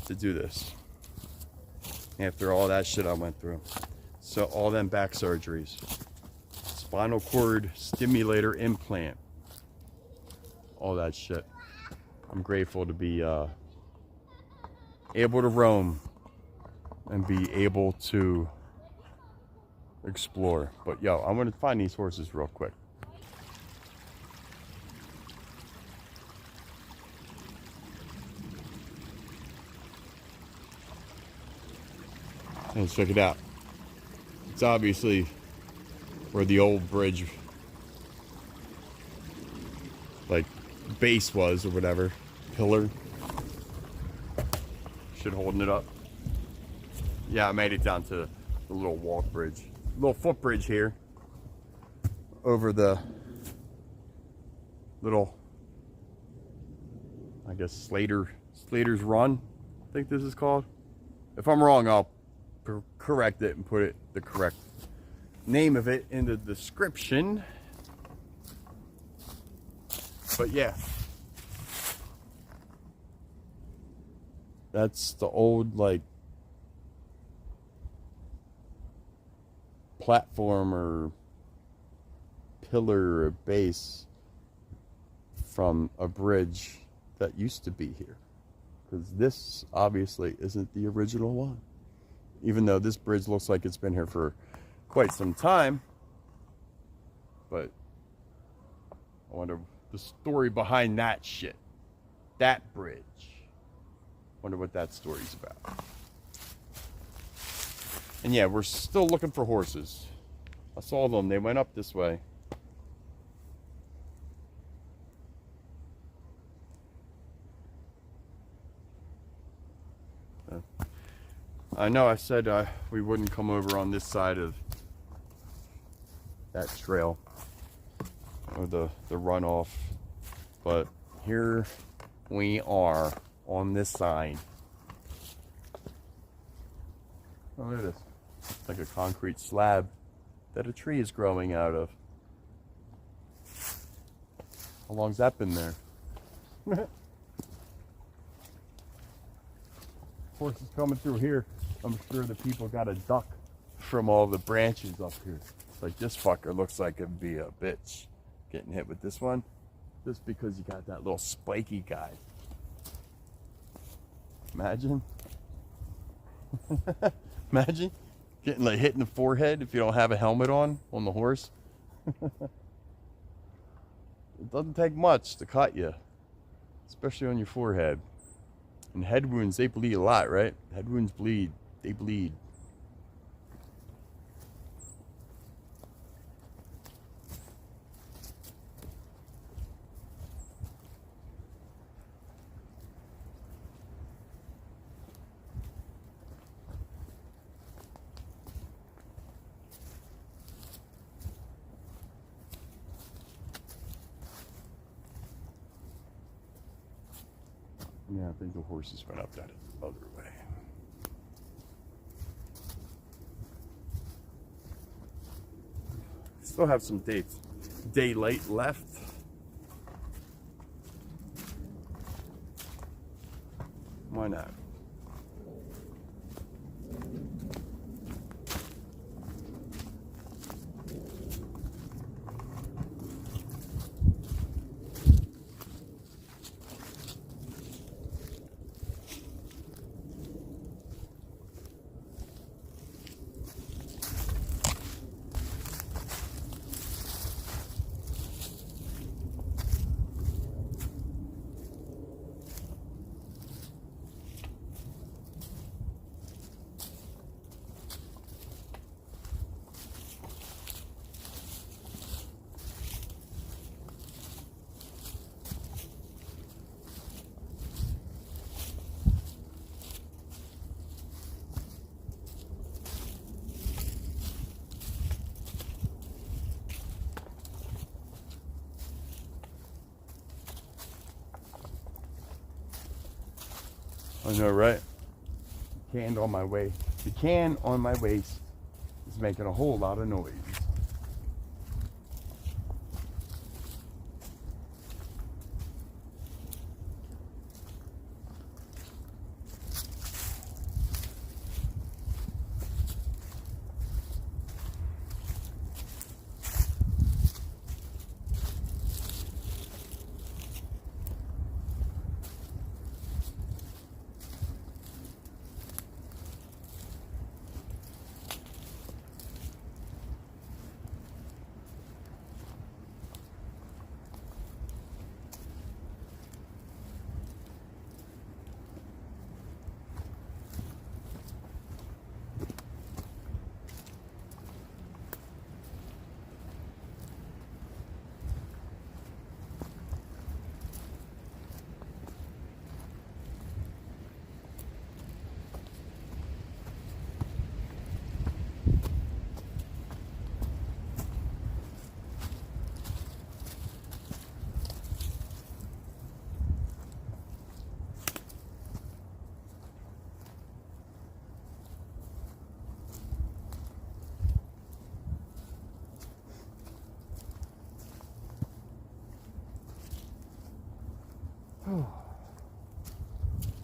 S1: to do this. After all that shit I went through. So all them back surgeries. Spinal cord stimulator implant. All that shit. I'm grateful to be able to roam and be able to explore. But yo, I'm gonna find these horses real quick. Let's check it out. It's obviously where the old bridge, like, base was or whatever. Pillar. Shit holding it up. Yeah, I made it down to the little walk bridge. Little footbridge here. Over the little, I guess, Slater's Run, I think this is called. If I'm wrong, I'll correct it and put it the correct name of it in the description. But yeah, that's the old, like, platform or pillar or base from a bridge that used to be here, because this obviously isn't the original one, even though this bridge looks like it's been here for quite some time. But I wonder the story behind that shit, that bridge. Wonder what that story's about. And yeah, we're still looking for horses. I saw them. They went up this way. I know I said we wouldn't come over on this side of that trail, or the runoff, but here we are on this side. Oh, look at this. It's like a concrete slab that a tree is growing out of. How long's that been there? Horses coming through here. I'm sure the people got a duck from all the branches up here. Like, this fucker looks like it'd be a bitch getting hit with this one, just because you got that little spiky guy. Imagine. Imagine getting, like, hit in the forehead if you don't have a helmet on the horse. It doesn't take much to cut you, especially on your forehead. And head wounds, they bleed a lot, right? Head wounds bleed. They bleed. Yeah, I think the horses went up that other way. Still have some daylight left. Why not? I know, right? The can on my waist is making a whole lot of noise.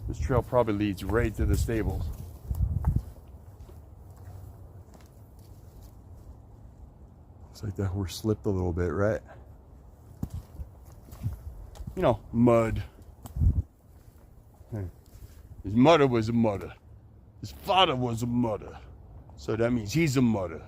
S1: This trail probably leads right to the stables. Looks like that horse slipped a little bit, right? You know, mud. His mother was a mudder. His father was a mudder. So that means he's a mudder.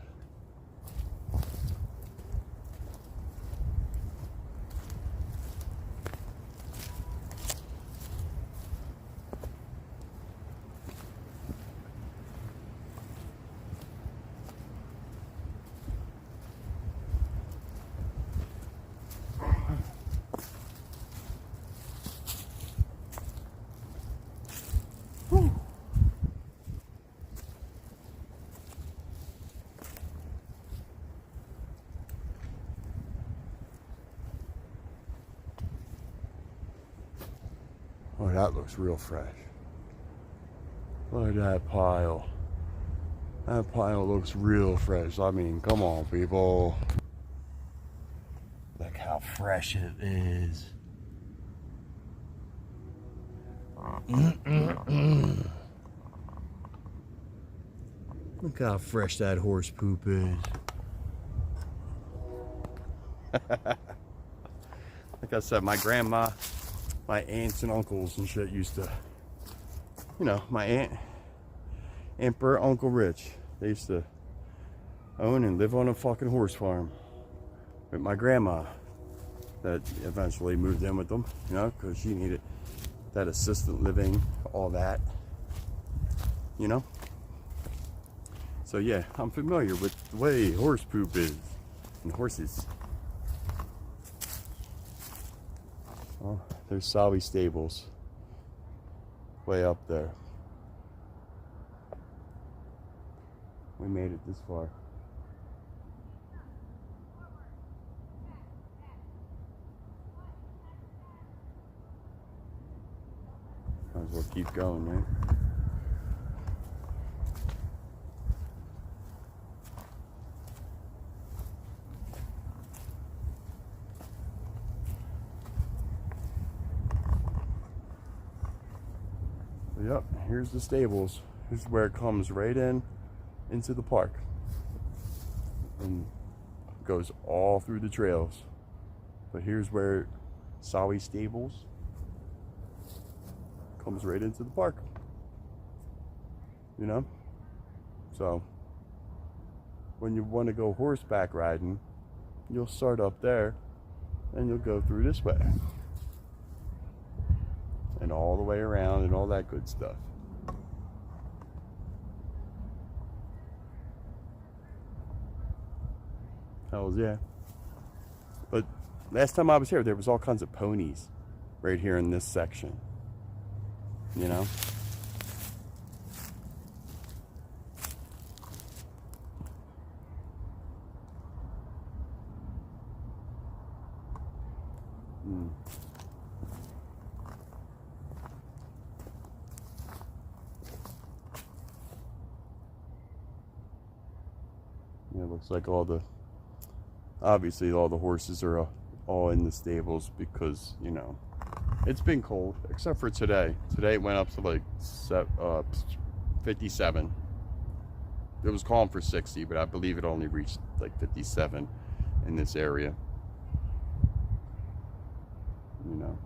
S1: Oh, that looks real fresh. Look at that pile. That pile looks real fresh. I mean, come on, people. Look how fresh it is. Look how fresh that horse poop is. Like I said, my grandma, my aunts and uncles and shit used to, you know, my Emperor Uncle Rich, they used to own and live on a fucking horse farm with my grandma that eventually moved in with them, you know, because she needed that assisted living, all that, you know. So yeah, I'm familiar with the way horse poop is and horses. Oh, there's Sawi Stables way up there. We made it this far. Might as well keep going, right? Yep, here's the stables. This is where it comes right into the park and goes all through the trails. But here's where Sawi Stables comes right into the park. You know? So when you want to go horseback riding, you'll start up there and you'll go through this way. And all the way around and all that good stuff. Hells yeah. But last time I was here, there was all kinds of ponies right here in this section. You know? Yeah, it looks like obviously all the horses are all in the stables because, you know, it's been cold, except for today. Today it went up to like 57. It was calm for 60, but I believe it only reached like 57 in this area. You know.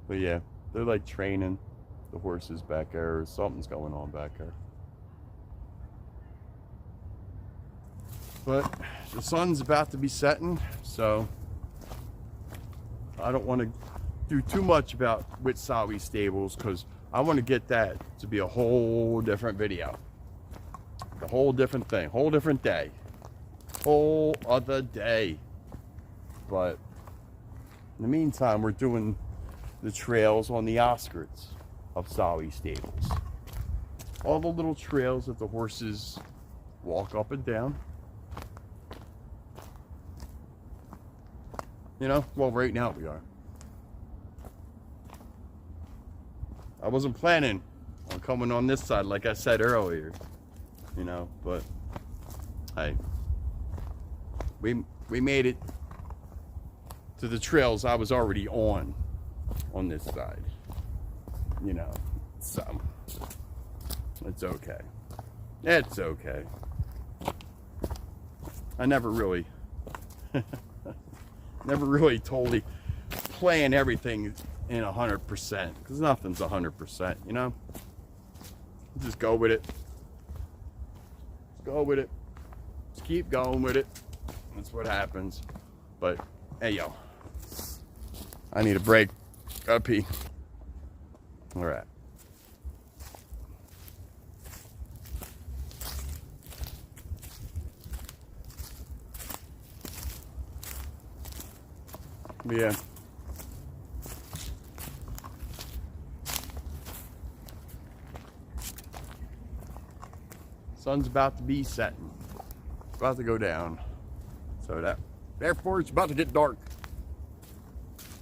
S1: But yeah, they're like training the horses back there, or something's going on back there. But the sun's about to be setting, so I don't want to do too much about with Sawi Stables because I want to get that to be a whole different video. A whole different thing, whole different day. Whole other day. But in the meantime, we're doing the trails on the outskirts of Sawi Stables. All the little trails that the horses walk up and down. You know, well, right now we are. I wasn't planning on coming on this side, like I said earlier, you know, but hey, we made it to the trails I was already on this side, you know, so it's okay. It's okay. I never really totally plan everything in 100% because nothing's 100%, you know. Just go with it. Go with it. Just keep going with it. That's what happens. But hey, yo, I need a break. Gotta pee. All right. Yeah. Sun's about to be setting. It's about to go down. So therefore it's about to get dark.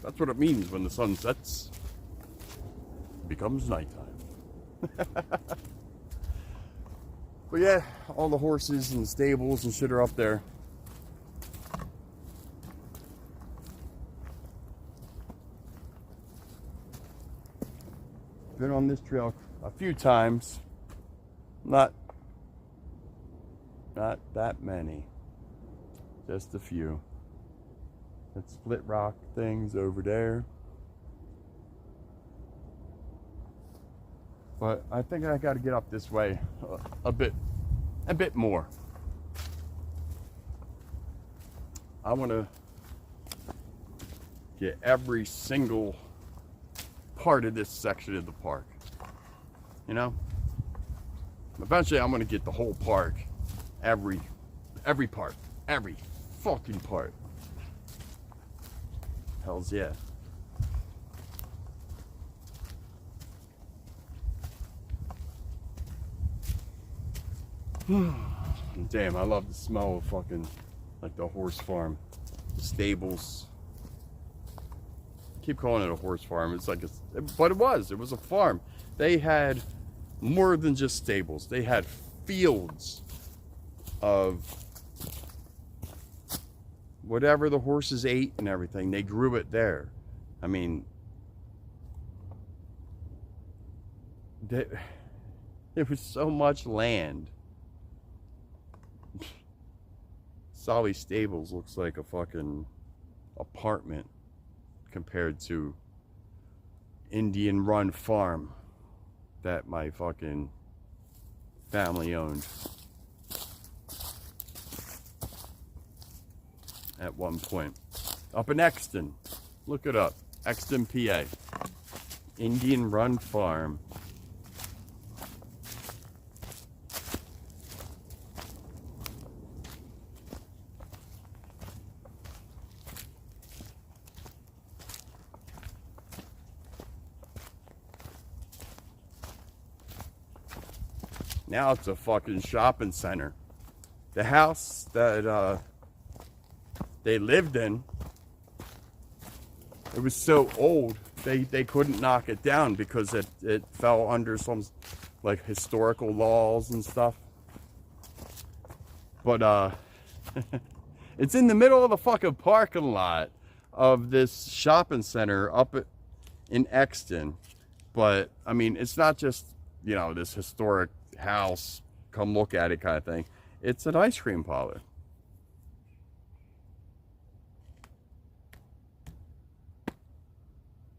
S1: That's what it means when the sun sets. It becomes nighttime. But yeah, all the horses and the stables and shit are up there. Been on this trail a few times. Not that many. Just a few. That split rock things over there. But I think I got to get up this way a bit more. I want to get every single part of this section of the park. You know? Eventually I'm going to get the whole park. Every part. Every fucking part. Hells yeah. Damn, I love the smell of fucking, like, the horse farm. The stables. Keep calling it a horse farm. It's like, but it was a farm. They had more than just stables. They had fields of whatever the horses ate and everything. They grew it there. I mean, there was so much land. Solly Stables looks like a fucking apartment compared to Indian Run Farm that my fucking family owned at one point. Up in Exton. Look it up. Exton, PA. Indian Run Farm. Now it's a fucking shopping center. The house that they lived in, it was so old they couldn't knock it down because it fell under some like historical laws and stuff. But it's in the middle of the fucking parking lot of this shopping center up in Exton. But I mean, it's not just, you know, this historic house, come look at it kind of thing. It's an ice cream parlor.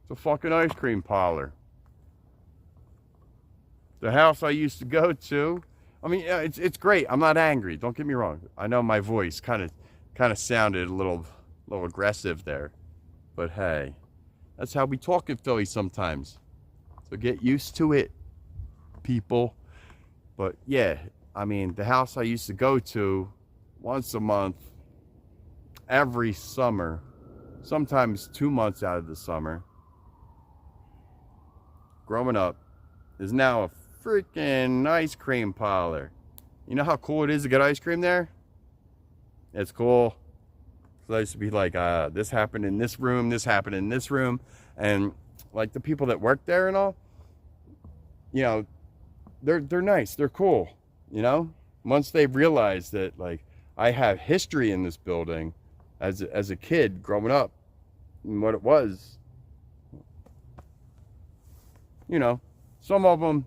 S1: It's a fucking ice cream parlor. The house I used to go to, I mean, it's great. I'm not angry. Don't get me wrong. I know my voice kind of sounded a little aggressive there, but hey, that's how we talk in Philly sometimes. So get used to it, people. But yeah, I mean, the house I used to go to once a month, every summer, sometimes 2 months out of the summer, growing up, is now a freaking ice cream parlor. You know how cool it is to get ice cream there? It's cool. So I used to be like, this happened in this room, this happened in this room. And like the people that work there and all, you know, they're nice, they're cool, you know? Once they realize that, like, I have history in this building as a kid growing up and what it was, you know, some of them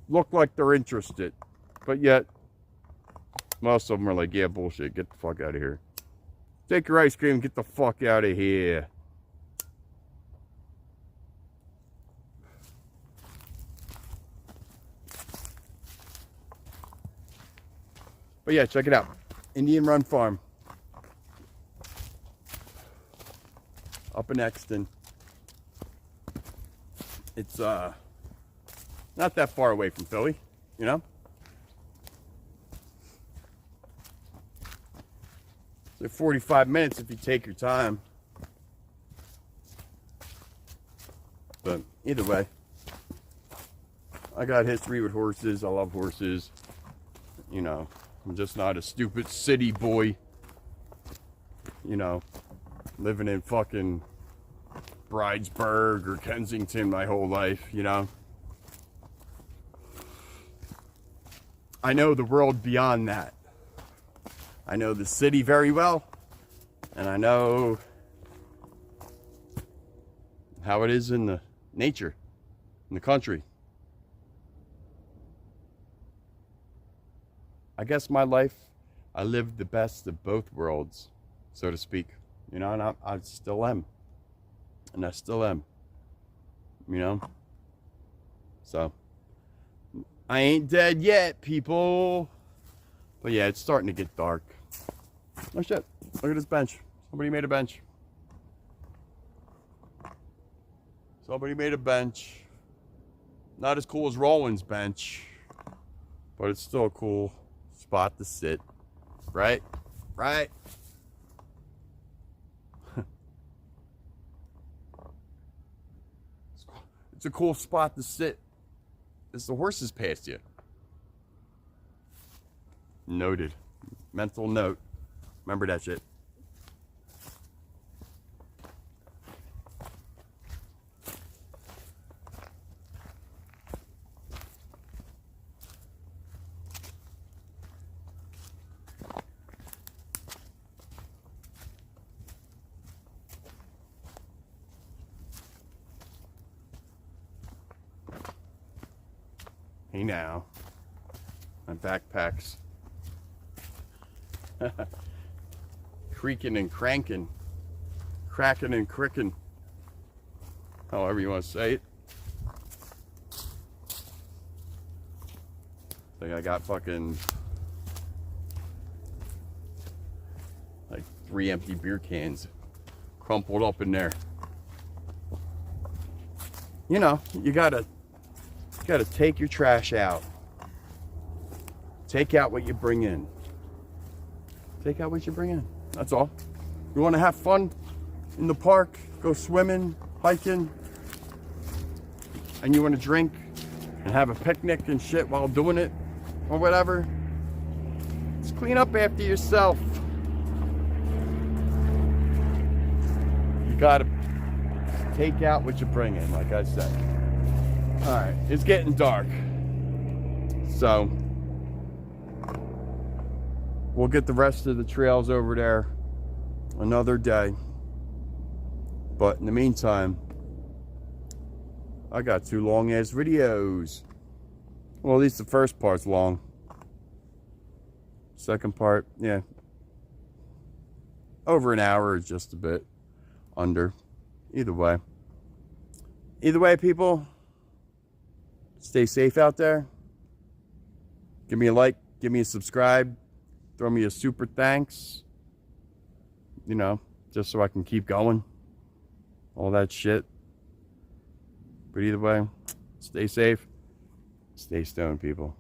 S1: look like they're interested, but yet most of them are like, yeah, bullshit, get the fuck out of here. Take your ice cream, get the fuck out of here. But yeah, check it out. Indian Run Farm. Up in Exton. It's not that far away from Philly, you know? It's like 45 minutes if you take your time. But either way, I got history with horses. I love horses. You know, I'm just not a stupid city boy, you know, living in fucking Bridesburg or Kensington my whole life, you know. I know the world beyond that. I know the city very well, and I know how it is in the nature, in the country. I guess my life, I lived the best of both worlds, so to speak. You know, and I still am. And I still am. You know? So, I ain't dead yet, people. But yeah, it's starting to get dark. Oh shit, look at this bench. Somebody made a bench. Somebody made a bench. Not as cool as Roland's bench, but it's still a cool spot to sit. Right? Right? It's a cool spot to sit as the horses pass you. Noted. Mental note. Remember that shit. Hey now. My backpack's creaking and cranking. Cracking and cricking. However you want to say it. Think I got fucking like 3 empty beer cans crumpled up in there. You know, you gotta take your trash out. Take out what you bring in. Take out what you bring in. That's all. You want to have fun in the park, go swimming, hiking, and you want to drink and have a picnic and shit while doing it or whatever, just clean up after yourself. You gotta take out what you bring in, like I said. All right, it's getting dark, so we'll get the rest of the trails over there another day. But in the meantime, I got 2 long ass videos. Well, at least the first part's long. Second part, yeah, over an hour or just a bit under. Either way, people, stay safe out there. Give me a like, give me a subscribe, throw me a super thanks. You know, just so I can keep going. All that shit. But either way, stay safe, stay stoned, people.